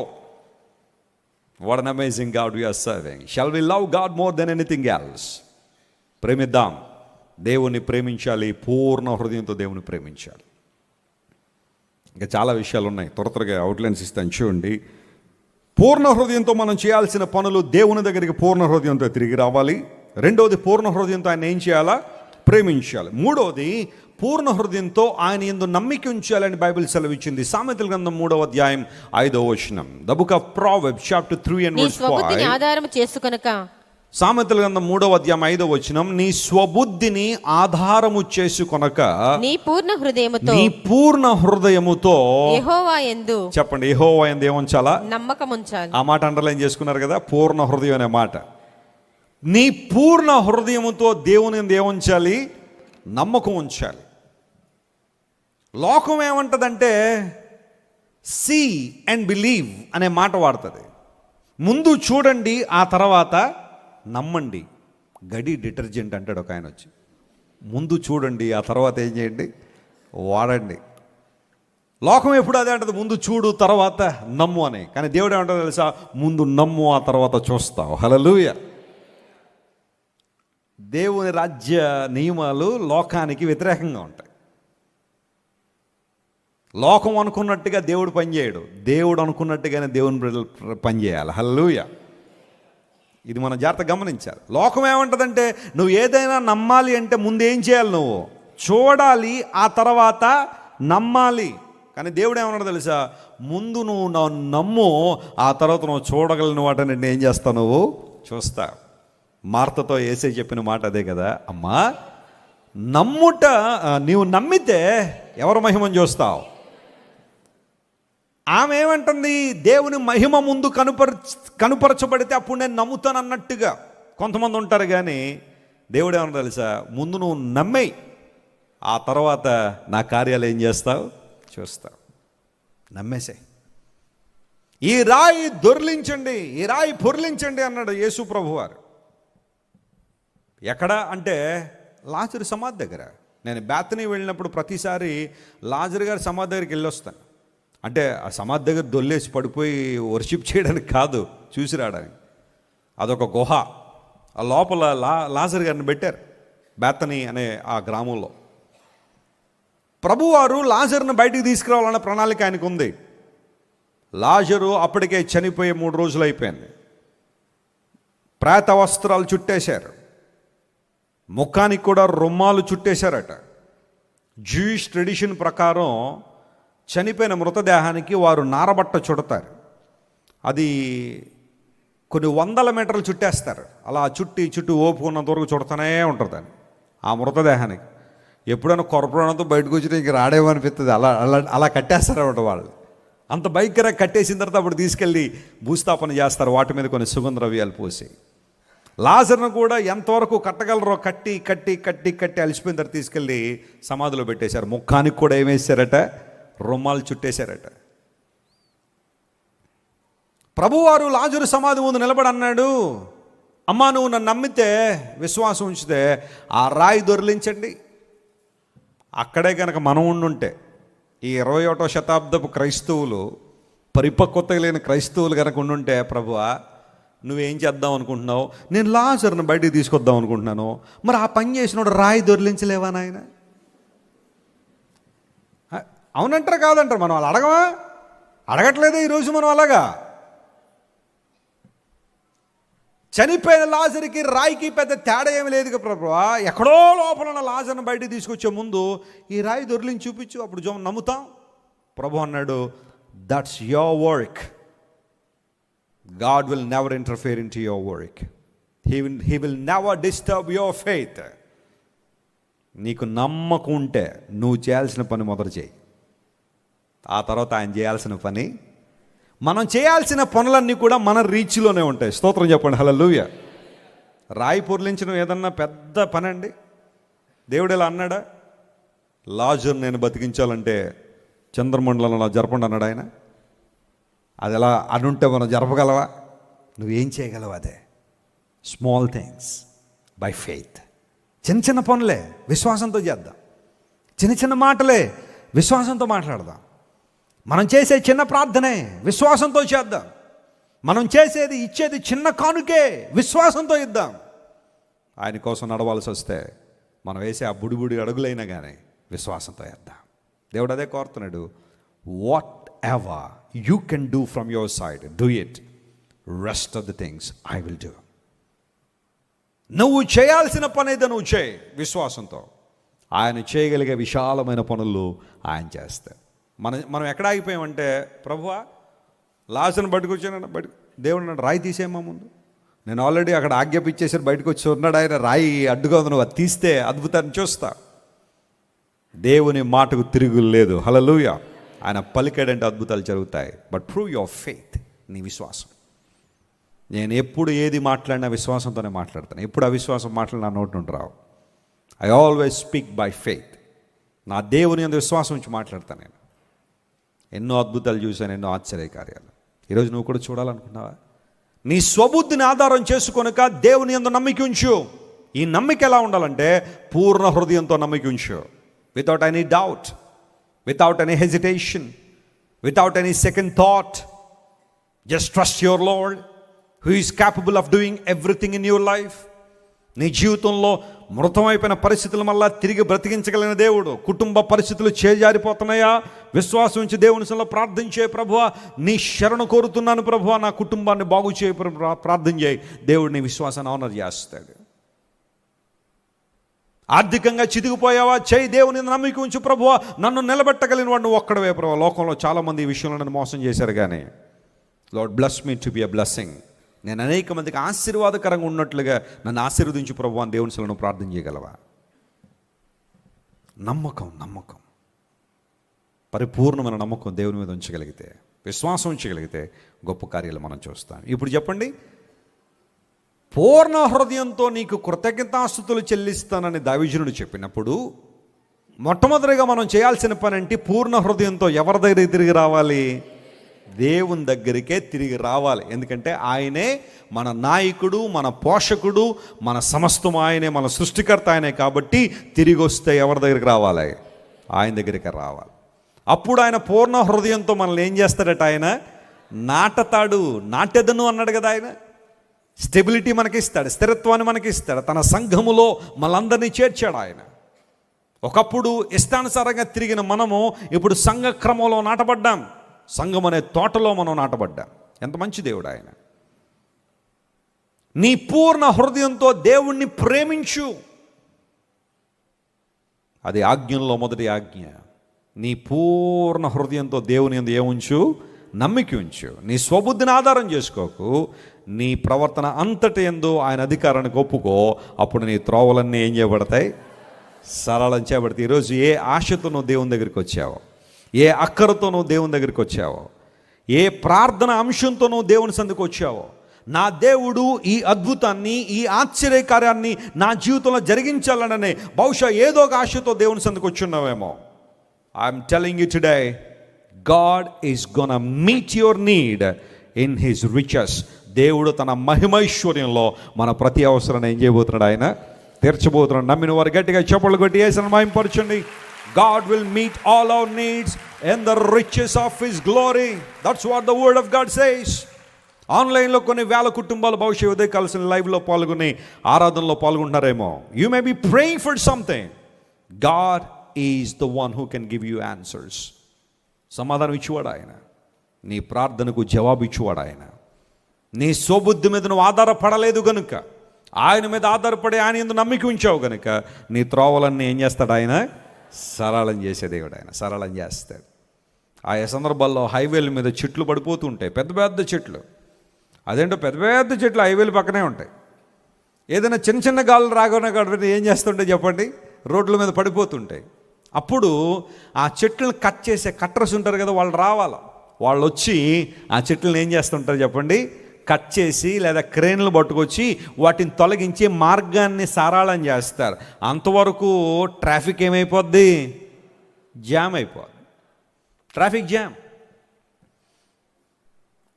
What an amazing God we are serving. Shall we love God more than anything else? ప్రేమిద్దాం. దేవుని ప్రేమించాలి, పూర్ణ హృదయంతో దేవుని ప్రేమించాలి. ఇంకా చాలా విషయాలు ఉన్నాయి, త్వరగా అవుట్లైన్స్ ఇస్తాను చూడండి. పూర్ణ హృదయంతో మనం చేయాల్సిన పనులు: దేవుని దగ్గరికి పూర్ణ హృదయంతో తిరిగి రావాలి. రెండవది, పూర్ణ హృదయంతో ఆయన ఏం చేయాలా? ప్రేమించాలి. మూడవది, పూర్ణ హృదయంతో ఆయన యందు నమ్మిక ఉంచాలని బైబిల్ సెలవిచ్చింది. సామెతల గ్రంథం 3వ అధ్యాయం 5వ వచనం. The book of proverbs chapter 3 and verse 5. ఆధారము చేసుకొనక. సామెతల గ్రంథం 3వ అధ్యాయం 5వ వచనం. నీ స్వబుద్ధిని ఆధారము చేసుకొనక నీ పూర్ణ హృదయముతో యెహోవా యందు. చెప్పండి, యెహోవా యందు ఏముంచాలా? నమ్మకం ఉంచాలి. ఆ మాట అండర్లైన్ చేసుకున్నారు కదా, పూర్ణ హృదయం అనే మాట. నీ పూర్ణ హృదయముతో దేవుని యందు ఏముంచాలి? నమ్మకం ఉంచాలి. లోకం ఏమంటదంటే సీ అండ్ బిలీవ్ అనే మాట వాడుతుంది. ముందు చూడండి, ఆ తర్వాత నమ్మండి. గడి డిటర్జెంట్ అంటాడు ఒక ఆయన వచ్చి. ముందు చూడండి, ఆ తర్వాత ఏం చేయండి? వాడండి. లోకం ఎప్పుడు అదే అంటది, ముందు చూడు తర్వాత నమ్ము అని. కానీ దేవుడు ఏమంటాడో తెలుసా? ముందు నమ్ము, ఆ తర్వాత చూస్తావు. హల్లెలూయా. దేవుని రాజ్య నియమాలు లోకానికి వ్యతిరేకంగా ఉంటాయి. లోకం అనుకున్నట్టుగా దేవుడు పనిచేయడు, దేవుడు అనుకున్నట్టుగానే దేవుని బిడ్డలు పనిచేయాలి. హల్లెలూయా. ఇది మనం జాగ్రత్తగా గమనించాలి. లోకం ఏమంటదంటే నువ్వు ఏదైనా నమ్మాలి అంటే ముందు ఏం చేయాలి? నువ్వు చూడాలి, ఆ తర్వాత నమ్మాలి. కానీ దేవుడు ఏమన్నాడు తెలుసా? ముందు నువ్వు నమ్ము, ఆ తర్వాత నువ్వు చూడగలిగిన వాటిని నేను ఏం చేస్తావు? నువ్వు చూస్తా. మార్తతో యేసయ్య చెప్పిన మాట అదే కదా, అమ్మా నమ్ముట, నీవు నమ్మితే ఎవరు మహిమను చూస్తావు? ఆమె ఏమంటుంది? దేవుని మహిమ ముందు కనుపరచబడితే అప్పుడు నేను నమ్ముతాను అన్నట్టుగా కొంతమంది ఉంటారు. కానీ దేవుడు ఏమన్నా తెలుసా? ముందు నువ్వు నమ్మేయి, ఆ తర్వాత నా కార్యాలు ఏం చేస్తావు? చూస్తావు. నమ్మేసాయి. ఈ రాయి దొర్లించండి, ఈ రాయి పొర్లించండి అన్నాడు యేసు ప్రభువారు. ఎక్కడ అంటే లాజరు సమాధి దగ్గర. నేను బేతనీ వెళ్ళినప్పుడు ప్రతిసారి లాజరు గారి సమాధి దగ్గరికి వెళ్ళొస్తాను. అంటే ఆ సమాధి దగ్గర దొల్లేసి పడిపోయి వర్షిప్ చేయడానికి కాదు, చూసి రావడానికి. అదొక గుహ. ఆ లోపల లాజరు గారిని పెట్టారు బేతనీ అనే ఆ గ్రామంలో. ప్రభువారు లాజరును బయటికి తీసుకురావాలన్న ప్రణాళిక ఆయనకు ఉంది. లాజరు అప్పటికే చనిపోయి 3 రోజులు అయిపోయింది. ప్రేత వస్త్రాలు చుట్టేశారు, ముఖానికి కూడా రుమాలు చుట్టేశారట. జూయిష్ ట్రెడిషన్ ప్రకారం చనిపోయిన మృతదేహానికి వారు నారబట్ట చుడతారు. అది కొన్ని 100 మీటర్లు చుట్టేస్తారు. అలా చుట్టూ ఓపుకున్నంత వరకు చుడతానే ఉంటుంది అని ఆ మృతదేహానికి. ఎప్పుడైనా కొరపడంతో బయటకు వచ్చి ఇంక రాడేమనిపిస్తుంది. అలా అలా అలా కట్టేస్తారన్నమాట వాళ్ళు. అంత భయంకరంగా కట్టేసిన తర్వాత అప్పుడు తీసుకెళ్ళి భూస్థాపన చేస్తారు, వాటి మీద కొన్ని సుగంధ ద్రవ్యాలు పోసి. లాజర్ను కూడా ఎంతవరకు కట్టగలరో కట్టి కట్టి కట్టి కట్టి అలసిపోయిన తర్వాత తీసుకెళ్ళి సమాధిలో పెట్టేశారు. ముఖానికి కూడా ఏమేశారట? రుమాలు చుట్టేశారట. ప్రభువారు లాజరు సమాధి ముందు నిలబడి అన్నాడు, అమ్మా నువ్వు నన్ను నమ్మితే, విశ్వాసం ఉంచితే ఆ రాయి దొర్లించండి. అక్కడే కనుక మనం ఉండుంటే, ఈ 21వ శతాబ్దపు క్రైస్తవులు, పరిపక్వత లేని క్రైస్తవులు కనుక ఉండుంటే, ప్రభువా నువ్వేం చేద్దాం అనుకుంటున్నావు? నేను లాజరును బయటికి తీసుకొద్దాం అనుకుంటున్నాను. మరి ఆ పని చేసినోడు రాయి దొర్లించలేవా నాయన? అవునంటారు కాదంటారు? మనం అలా అడగమా? అడగట్లేదే ఈరోజు మనం అలాగా. చనిపోయిన లాజరుకి రాయికి పెద్ద తేడా ఏమి లేదు ప్రభువా. ఎక్కడో లోపల ఉన్న లాజర్ను బయటికి తీసుకొచ్చే ముందు ఈ రాయి దొర్లించి చూపించు, అప్పుడు నమ్ముతాం. ప్రభు అన్నాడు, that's your work. God will never interfere into your work. He will never disturb your faith. నీకు నమ్మకం ఉంటే నువ్వు చేయాల్సిన పని మొదలు చేయి, ఆ తర్వాత ఆయన చేయాల్సిన పని. మనం చేయాల్సిన పనులన్నీ కూడా మన రీచ్లోనే ఉంటాయి. స్తోత్రం చెప్పండి, హల్లెలూయా. రాయి పొర్లించడం ఏదన్నా పెద్ద పని అండి? దేవుడు ఇలా అన్నాడా? లాజర్ నేను బతికించాలంటే చంద్రమండలంలో జరపండి అన్నాడు ఆయన. అది ఎలా అనుంటే మనం జరపగలవా? నువ్వేం చేయగలవు? అదే స్మాల్ థింగ్స్ బై ఫెయిత్. చిన్న చిన్న పనులే విశ్వాసంతో చేద్దాం. చిన్న చిన్న మాటలే విశ్వాసంతో మాట్లాడదాం. మనం చేసే చిన్న ప్రార్థనే విశ్వాసంతో చేద్దాం. మనం చేసేది ఇచ్చేది చిన్న కానుకే విశ్వాసంతో ఇద్దాం. ఆయన కోసం నడవాల్సి వస్తే మనం వేసే ఆ బుడిబుడి అడుగులైనా కానీ విశ్వాసంతో వేద్దాం. దేవుడు అదే కోరుతున్నాడు. What ever you can do from your side, do it. Rest of the things I will do. నువ్వు చేయాల్సిన పని ఏదో నువ్వు చేయి విశ్వాసంతో. ఆయన చేయగలిగే విశాలమైన పనులు ఆయన చేస్తాడు. మనం ఎక్కడ ఆగిపోయామంటే, ప్రభువా లాజరును బయటకు వచ్చాను, దేవుడు నన్ను రాయి తీసేయమ్మా ముందు. నేను ఆల్రెడీ అక్కడ ఆజ్ఞాపించేసి బయటకు వచ్చి ఉన్నాడు ఆయన. రాయి అడ్డుగా ఉంది, నువ్వు అది తీస్తే అద్భుతాన్ని చూస్తా. దేవుని మాటకు తిరుగులు లేదు. హల్లెలూయా. ఆయన పలికాడంటే అద్భుతాలు జరుగుతాయి. But prove your faith. నీ విశ్వాసం. నేను ఎప్పుడు ఏది మాట్లాడినా విశ్వాసంతోనే మాట్లాడతాను. ఎప్పుడు అవిశ్వాసం మాటలు నా నోటి నుండి రావు. I always speak by faith. నా దేవుని యందు విశ్వాసం ఉంచి మాట్లాడతాను. నేను ఎన్నో అద్భుతాలు చూశాను, ఎన్నో ఆశ్చర్యకార్యాలు. ఈరోజు నువ్వు కూడా చూడాలనుకున్నావా? నీ స్వబుద్ధిని ఆధారం చేసుకొనక దేవుని యందు నమ్మిక ఉంచు. ఈ నమ్మిక ఎలా ఉండాలంటే పూర్ణ హృదయంతో నమ్మిక ఉంచు. Without any doubt, without any hesitation, without any second thought. Just trust your lord who is capable of doing everything in your life. నీ జీవితంలో మృతమైపోయిన పరిస్థితుల వల్ల తిరిగి బ్రతికించగలిగిన దేవుడు. కుటుంబ పరిస్థితులు చేజారిపోతున్నాయా? విశ్వాసం ఉంచి దేవుని సన్నిధిలో ప్రార్థించే, ప్రభువా నీ శరణు కోరుతున్నాను ప్రభువా, నా కుటుంబాన్ని బాగు చేయ ప్రార్థన చేయి. దేవుడు నీ విశ్వాసాన్ని ఆనర్ చేస్తాడు. ఆర్థికంగా చితికిపోయావా? చేయి, దేవుని నమ్మిక ఉంచు. ప్రభువా నన్ను నిలబెట్టగలిగిన వాడు నువ్వు ఒక్కడవే ప్రభువా. లోకంలో చాలామంది ఈ విషయంలో నన్ను మోసం చేశారు, కానీ lord bless me to be a blessing. నేను అనేక మందికి ఆశీర్వాదకరంగా ఉన్నట్లుగా నన్ను ఆశీర్వదించు ప్రభువా అని దేవుని సన్నిధిలో ప్రార్థన చేయగలవా? నమ్మకం పరిపూర్ణమైన నమ్మకం దేవుని మీద ఉంచగలిగితే, విశ్వాసం ఉంచగలిగితే గొప్ప కార్యాలు మనం చూస్తాం. ఇప్పుడు చెప్పండి, పూర్ణ హృదయంతో నీకు కృతజ్ఞతాస్తుతులు చెల్లిస్తానని దావీదును చెప్పినప్పుడు మొట్టమొదటిగా మనం చేయాల్సిన పని ఏంటి? పూర్ణ హృదయంతో ఎవరి దగ్గరికి తిరిగి రావాలి? దేవుని దగ్గరికే తిరిగి రావాలి. ఎందుకంటే ఆయనే మన నాయకుడు, మన పోషకుడు, మన సమస్తం ఆయనే, మన సృష్టికర్త ఆయనే. కాబట్టి తిరిగి వస్తే ఎవరి దగ్గరికి రావాలి? ఆయన దగ్గరికి రావాలి. అప్పుడు ఆయన పూర్ణ హృదయంతో మనల్ని ఏం చేస్తాడట? ఆయన నాటతాడు. నాటెదను అన్నాడు కదా ఆయన. స్టెబిలిటీ మనకిస్తాడు, స్థిరత్వాన్ని మనకిస్తాడు. తన సంఘములో మనందరినీ చేర్చాడు ఆయన. ఒకప్పుడు ఇష్టానుసారంగా తిరిగిన మనము ఇప్పుడు సంఘ క్రమంలో నాటబడ్డాం. సంఘం అనే తోటలో మనం నాటబడ్డాం. ఎంత మంచి దేవుడు ఆయన. నీ పూర్ణ హృదయంతో దేవుణ్ణి ప్రేమించు. అది ఆజ్ఞల్లో మొదటి ఆజ్ఞ. నీ పూర్ణ హృదయంతో దేవుని యందు ఏముంచు? నమ్మిక ఉంచు. నీ స్వబుద్ధిని ఆధారం చేసుకోకు. నీ ప్రవర్తన అంతటి యందు ఆయన అధికారానికి ఒప్పుకో. అప్పుడు నీ త్రోవలన్నీ ఏం చేయబడతాయి? సరళం చేయబడతాయి. ఈరోజు ఏ ఆశతో నువ్వు దేవుని దగ్గరికి వచ్చావో, ఏ అక్కరతో నువ్వు దేవుని దగ్గరికి వచ్చావో, ఏ ప్రార్థన అంశంతో నువ్వు దేవుని సందుకు వచ్చావో, నా దేవుడు ఈ అద్భుతాన్ని, ఈ ఆశ్చర్యకార్యాన్ని నా జీవితంలో జరిగించాలననే బహుశా ఏదో ఒక ఆశతో దేవుని సందుకు వచ్చున్నావేమో. I'm telling you today, God is gonna meet your need in his riches. దేవుడు తన మహిమైశ్వర్యంలో మన ప్రతి అవసరాన్ని ఏం చేయబోతున్నాడు? ఆయన తీర్చబోతున్నాడు. నమ్మిన వారు గట్టిగా చప్పట్లు కొట్టి యేసుని మహిమపరచండి. God will meet all our needs in the riches of His glory. That's what the word of God says. ఆన్లైన్లో కొన్ని వేల కుటుంబాలు బహుశా ఉదయం కలిసిన లైవ్లో పాల్గొని ఆరాధనలో పాల్గొంటున్నారేమో. You may be praying for something. God is the one who can give you answers. సమాధానం ఇచ్చేవాడు ఆయన. నీ ప్రార్థనకు జవాబు ఇచ్చేవాడు ఆయన. నీ స్వబుద్ధి మీద నువ్వు ఆధారపడలేదు గనుక, ఆయన మీద ఆధారపడి ఆయన యందు నమ్మిక ఉంచావు గనుక నీ త్రోవలన్నీ ఏం చేస్తాడు? ఆయన సరళం చేసే దేవుడు. ఆయన సరళం చేస్తాడు. ఆయా సందర్భాల్లో హైవేల మీద చెట్లు పడిపోతూ ఉంటాయి, పెద్ద పెద్ద చెట్లు. అదేంటో పెద్ద పెద్ద చెట్లు హైవేల పక్కనే ఉంటాయి. ఏదైనా చిన్న చిన్న గాలు రాగానే కాబట్టి ఏం చేస్తుంటాయి చెప్పండి? రోడ్ల మీద పడిపోతుంటాయి. అప్పుడు ఆ చెట్లను కట్ చేసే కట్టర్స్ ఉంటారు కదా, వాళ్ళు రావాలి. వాళ్ళు వచ్చి ఆ చెట్లను ఏం చేస్తుంటారు చెప్పండి? కట్ చేసి లేదా క్రేన్లు పట్టుకొచ్చి వాటిని తొలగించి మార్గాన్ని సరళం చేస్తారు. అంతవరకు ట్రాఫిక్ ఏమైపోద్ది? జామ్ అయిపోద్ది. Traffic jam.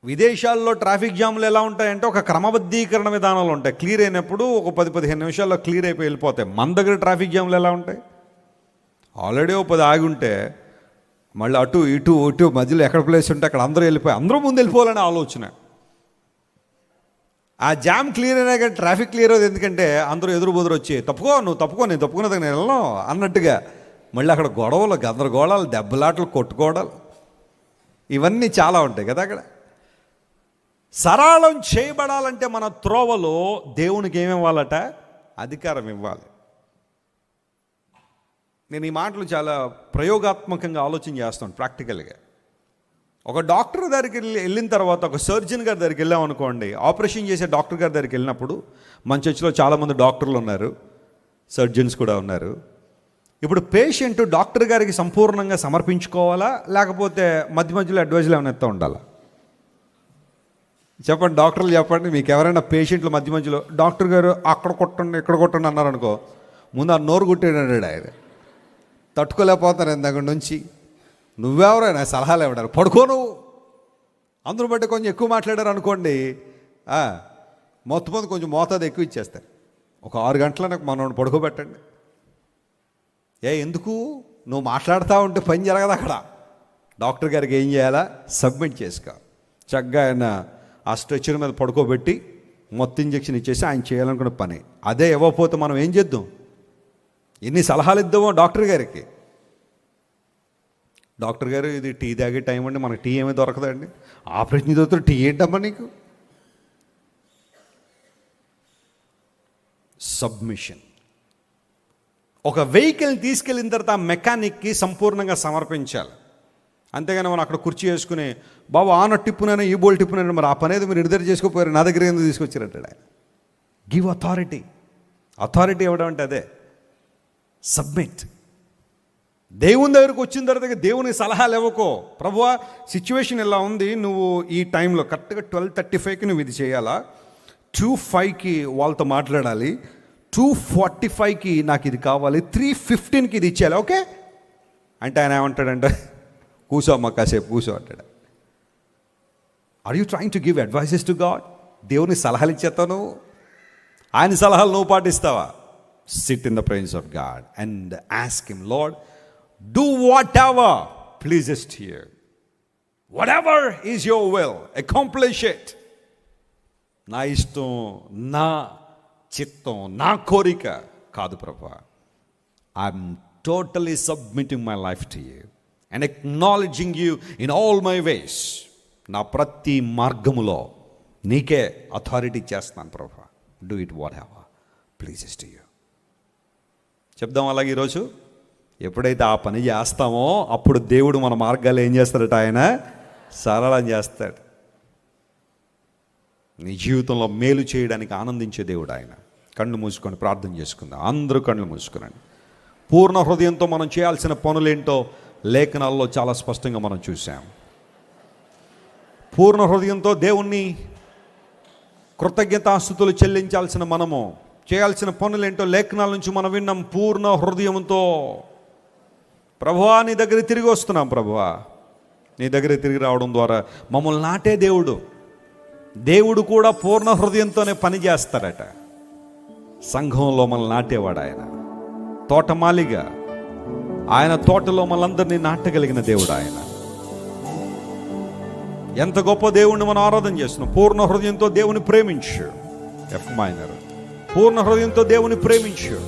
విదేశాల్లో ట్రాఫిక్ జామ్లు ఎలా ఉంటాయంటే ఒక క్రమబద్ధీకరణ విధానాలు ఉంటాయి. క్లియర్ అయినప్పుడు ఒక 10-15 నిమిషాల్లో క్లియర్ అయిపోయి వెళ్ళిపోతాయి. మన దగ్గర ట్రాఫిక్ జామ్లు ఎలా ఉంటాయి? ఆల్రెడీ 10 ఆగి ఉంటే మళ్ళీ అటు ఇటు మధ్యలో ఎక్కడ ప్లేస్ ఉంటే అక్కడ అందరూ వెళ్ళిపోయి అందరూ ముందు వెళ్ళిపోవాలనే ఆలోచన. ఆ జామ్ క్లియర్ అయినా కానీ ట్రాఫిక్ క్లియర్ అవుతుంది. ఎందుకంటే అందరూ ఎదురు బుదురు వచ్చి తప్పుకో, నువ్వు తప్పుకో, నేను తప్పుకున్నది నేను వెళ్ళను అన్నట్టుగా మళ్ళీ అక్కడ గొడవలు, గందరగోళాలు, దెబ్బలాటలు, కొట్టుకోవడాలు ఇవన్నీ చాలా ఉంటాయి కదా అక్కడ. సరళం చేయబడాలంటే మన త్రోవలో దేవునికి ఏమి ఇవ్వాలట? అధికారం ఇవ్వాలి. నేను ఈ మాటలు చాలా ప్రయోగాత్మకంగా ఆలోచన చేస్తాను ప్రాక్టికల్గా. ఒక డాక్టర్ దగ్గరికి వెళ్ళిన తర్వాత, ఒక సర్జన్ గారి దగ్గరికి వెళ్ళాం అనుకోండి, ఆపరేషన్ చేసే డాక్టర్ గారి దగ్గరికి వెళ్ళినప్పుడు, మన చర్చిలో చాలామంది డాక్టర్లు ఉన్నారు, సర్జన్స్ కూడా ఉన్నారు. ఇప్పుడు పేషెంట్ డాక్టర్ గారికి సంపూర్ణంగా సమర్పించుకోవాలా, లేకపోతే మధ్య మధ్యలో అడ్వైజులు ఏమైనా ఎత్తా ఉండాలా? చెప్పండి డాక్టర్లు, చెప్పండి మీకు ఎవరైనా పేషెంట్లు మధ్యలో డాక్టర్ గారు అక్కడ కొట్టండి ఇక్కడ కొట్టండి అన్నారనుకో, ముందు ఆ నోరు కుట్టేటండి ఆయన. తట్టుకోలేకపోతాను దగ్గర నుంచి. నువ్వెవరైనా సలహాలు ఇవ్వడారు, పడుకోను. అందరూ బట్టి కొంచెం ఎక్కువ మాట్లాడారు అనుకోండి, మొత్తం కొంచెం మోతాదు ఎక్కువ ఇచ్చేస్తారు. ఒక 6 గంటలకు మనోడు పడుకోబెట్టండి. ఎందుకు నువ్వు మాట్లాడుతూ ఉంటే పని జరగదు అక్కడ. డాక్టర్ గారికి ఏం చేయాలా, సబ్మిట్ చేసుకో. చక్కగా ఆయన ఆ స్ట్రెచ్చర్ మీద పడుకోబెట్టి మొత్తం ఇంజక్షన్ ఇచ్చేసి ఆయన చేయాలనుకున్న పని. అదే ఇవ్వకపోతే మనం ఏం చేద్దాం, ఎన్ని సలహాలు ఇద్దామో డాక్టర్ గారికి. డాక్టర్ గారు ఇది టీ తాగే టైం అండి, మనకు టీ ఏమీ దొరకదండి. ఆపరేషన్ చదువుతారు, టీ ఏంటమ్మా నీకు. సబ్మిషన్. ఒక వెహికల్ని తీసుకెళ్ళిన తర్వాత ఆ మెకానిక్కి సంపూర్ణంగా సమర్పించాలి. అంతేగాని మనం అక్కడ కుర్చీ వేసుకుని బాబు ఆ నట్టు టిప్పునైనా ఈ బోల్ట్ టిప్పునైనా, మరి ఆ పని అయితే మీరు ఇద్దరు చేసుకోపోయారు, నా దగ్గర ఎందుకు తీసుకొచ్చారంటాడు ఆయన. Give authority. అథారిటీ ఇవ్వడం అంటే అదే సబ్మిట్. దేవుని దగ్గరకు వచ్చిన తర్వాత దేవుని సలహాలు ఇవ్వకో. ప్రభువా సిచ్యువేషన్ ఇలా ఉంది, నువ్వు ఈ టైంలో కరెక్ట్గా 12:35కి నువ్వు ఇది చేయాలా, 2:05కి వాళ్ళతో మాట్లాడాలి, 2:45కి నాకు ఇది కావాలి, 3:15కి ఇది ఇచ్చేయాలి, ఓకే అంటే ఆయన ఏమంటాడంటే కూర్చోమ్మా కాసేపు కూర్చో అంటాడు. Are you trying to give advices to God? దేవుని సలహాలు ఇచ్చేస్తావు నువ్వు, ఆయన సలహాలు నువ్వు పాటిస్తావా? Sit in the presence of God and ask him, Lord do whatever pleases to you, whatever is your will, accomplish it. నా ఇష్టం, నా చిత్తం, నా కోరిక కాదు ప్రభువా, I'm totally submitting my life to you and acknowledging you in all my వేస్. నా ప్రతి మార్గములో నీకే అథారిటీ చేస్తున్నాను ప్రభువా. Do it what ever pleases to you. చెప్దాం అలాగే ఈరోజు. ఎప్పుడైతే ఆ పని చేస్తామో అప్పుడు దేవుడు మన మార్గాలు ఏం చేస్తాడట, ఆయన సరళం చేస్తాడు. నీ జీవితంలో మేలు చేయడానికి ఆనందించే దేవుడు ఆయన. కళ్ళు మూసుకొని ప్రార్థన చేసుకుందాం. అందరూ కళ్ళు మూసుకునండి. పూర్ణ హృదయంతో మనం చేయాల్సిన పనులేంటో లేఖనాల్లో చాలా స్పష్టంగా మనం చూసాం. పూర్ణ హృదయంతో దేవుణ్ణి కృతజ్ఞతాస్తుతులు చెల్లించాల్సిన మనము చేయాల్సిన పనులేంటో లేఖనాల నుంచి మనం విన్నాం. పూర్ణ హృదయంతో ప్రభువా నీ దగ్గర తిరిగి వస్తున్నాం, ప్రభువా నీ దగ్గర తిరిగి రావడం ద్వారా మమ్మల్ని నాటే దేవుడు. దేవుడు కూడా పూర్ణ హృదయంతోనే పని చేస్తారట. సంఘంలో మనల్ని నాటేవాడు ఆయన. తోటమాలిగా ఆయన తోటలో మనందరినీ నాటగలిగిన దేవుడు ఆయన. ఎంత గొప్ప దేవుణ్ణి మనం ఆరాధన చేస్తున్నాం. పూర్ణ హృదయంతో దేవుని ప్రేమించు. F minor. పూర్ణ హృదయంతో దేవుని ప్రేమించు.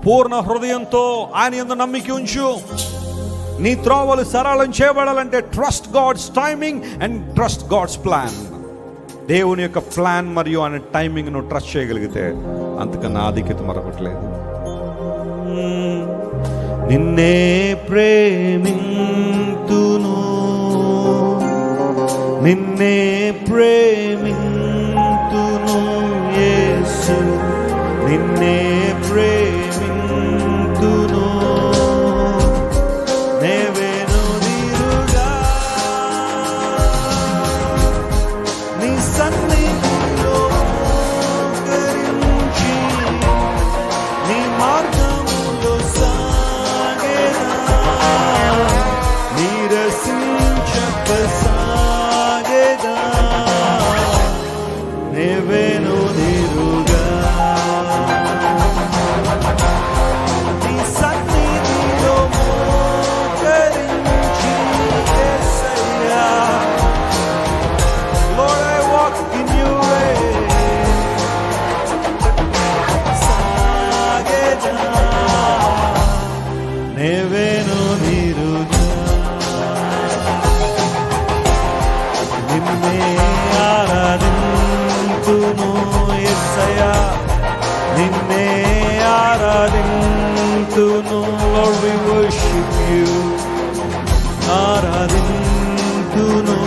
పూర్ణ హృదయంతో ఆయన యందు నమ్మిక ఉంచు. నీ త్రోవలు సరళం చేయబడాలంటే trust God's timing and trust God's plan. దేవుని యొక్క ప్లాన్ మరియు ఆయన టైమింగ్ నువ్వు ట్రస్ట్ చేయగలిగితే అంతకన్నా ఆధిక్యత మరొకట్లేదు. నిన్నే ప్రేమింతును, నిన్నే ప్రేమింతును యేసు, నిన్నే ప్రేమింతును, నేవెనుదిరుగా నీ సన్నిధిలో మోకరించి నీ మార్గములో సాగెదా, నీరసించక సాగెదా, నేవెనుదిరుగా నిన్నే ఆరాధింతును. Lord, we worship you. ఆరాధింతును,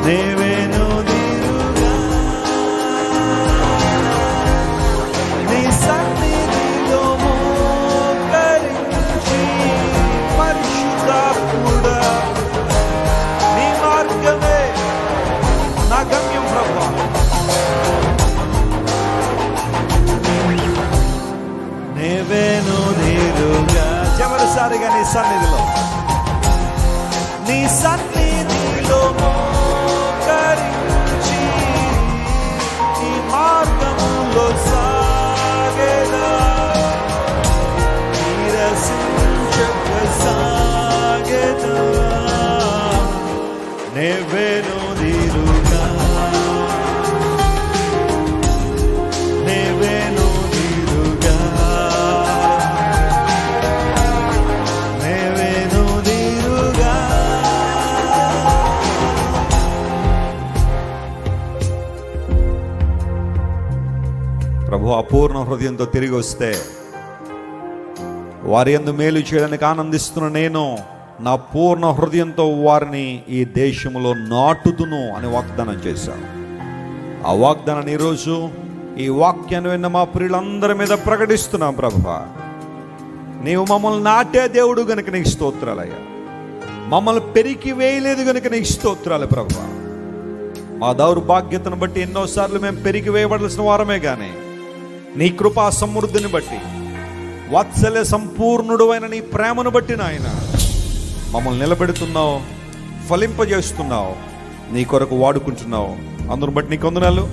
నేవెనుదిరుగా నీ సన్నిధిలో మోకరించి పరిశుద్ధాత్ముడా నీ మార్గం గమ్యం ప్రభువా. నేవేను నీరుగా చివరిసారిగా నీ సన్నిధిలో మోకరించి నీ మార్గములో సాగేదా నీరసించక సాగేదా నేవేను నీరుగా నేవేను నీరుగా నేవేను నీరుగా. ప్రభు అపూర్ణ హృదయంతో తిరిగి వస్తే వారి యందు మేలు చేయడానికి ఆనందిస్తున్న నేను నా పూర్ణ హృదయంతో వారిని ఈ దేశంలో నాటుదును అని వాగ్దానం చేశాను. ఆ వాగ్దానాన్ని ఈరోజు ఈ వాక్యాన్ని విన్న మా ప్రియులందరి మీద ప్రకటిస్తున్నాం. ప్రభువా, నీవు మమ్మల్ని నాటే దేవుడు గనుక నీకు స్తోత్రాలయ్యా. మమ్మల్ని పెరికి వేయలేదు గనుక నీకు స్తోత్రాలు ప్రభువా. మా దౌర్భాగ్యతను బట్టి ఎన్నోసార్లు మేము పెరికి వేయబడాల్సిన వారమే కానీ నీ కృపా సమృద్ధిని బట్టి, వాత్సల్య సంపూర్ణుడు అయిన నీ ప్రేమను బట్టి నాయన మమ్మల్ని నిలబెడుతున్నావు, ఫలింపజేస్తున్నావు, నీ కొరకు వాడుకుంటున్నావు. అందును బట్టి నీకు వందనాలు.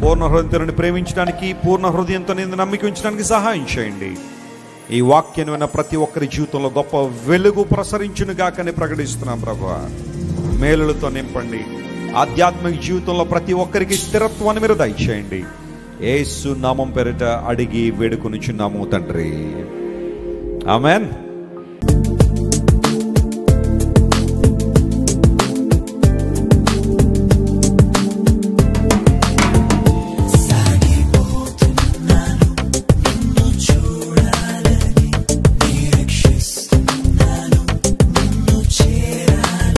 పూర్ణ హృదయంతో ప్రేమించడానికి, పూర్ణ హృదయంతో నేను నమ్మిక ఉంచడానికి సహాయం చేయండి. ఈ వాక్యాన్ని విన్న ప్రతి ఒక్కరి జీవితంలో గొప్ప వెలుగు ప్రసరించును గాకని ప్రకటిస్తున్నాం ప్రభువా. మేలులతో నింపండి. ఆధ్యాత్మిక జీవితంలో ప్రతి ఒక్కరికి స్థిరత్వాన్ని మీరు దయచేయండి. యేసు నామం పేరిట అడిగి వేడుకొనుచున్నాము తండ్రి. ఆమెన్.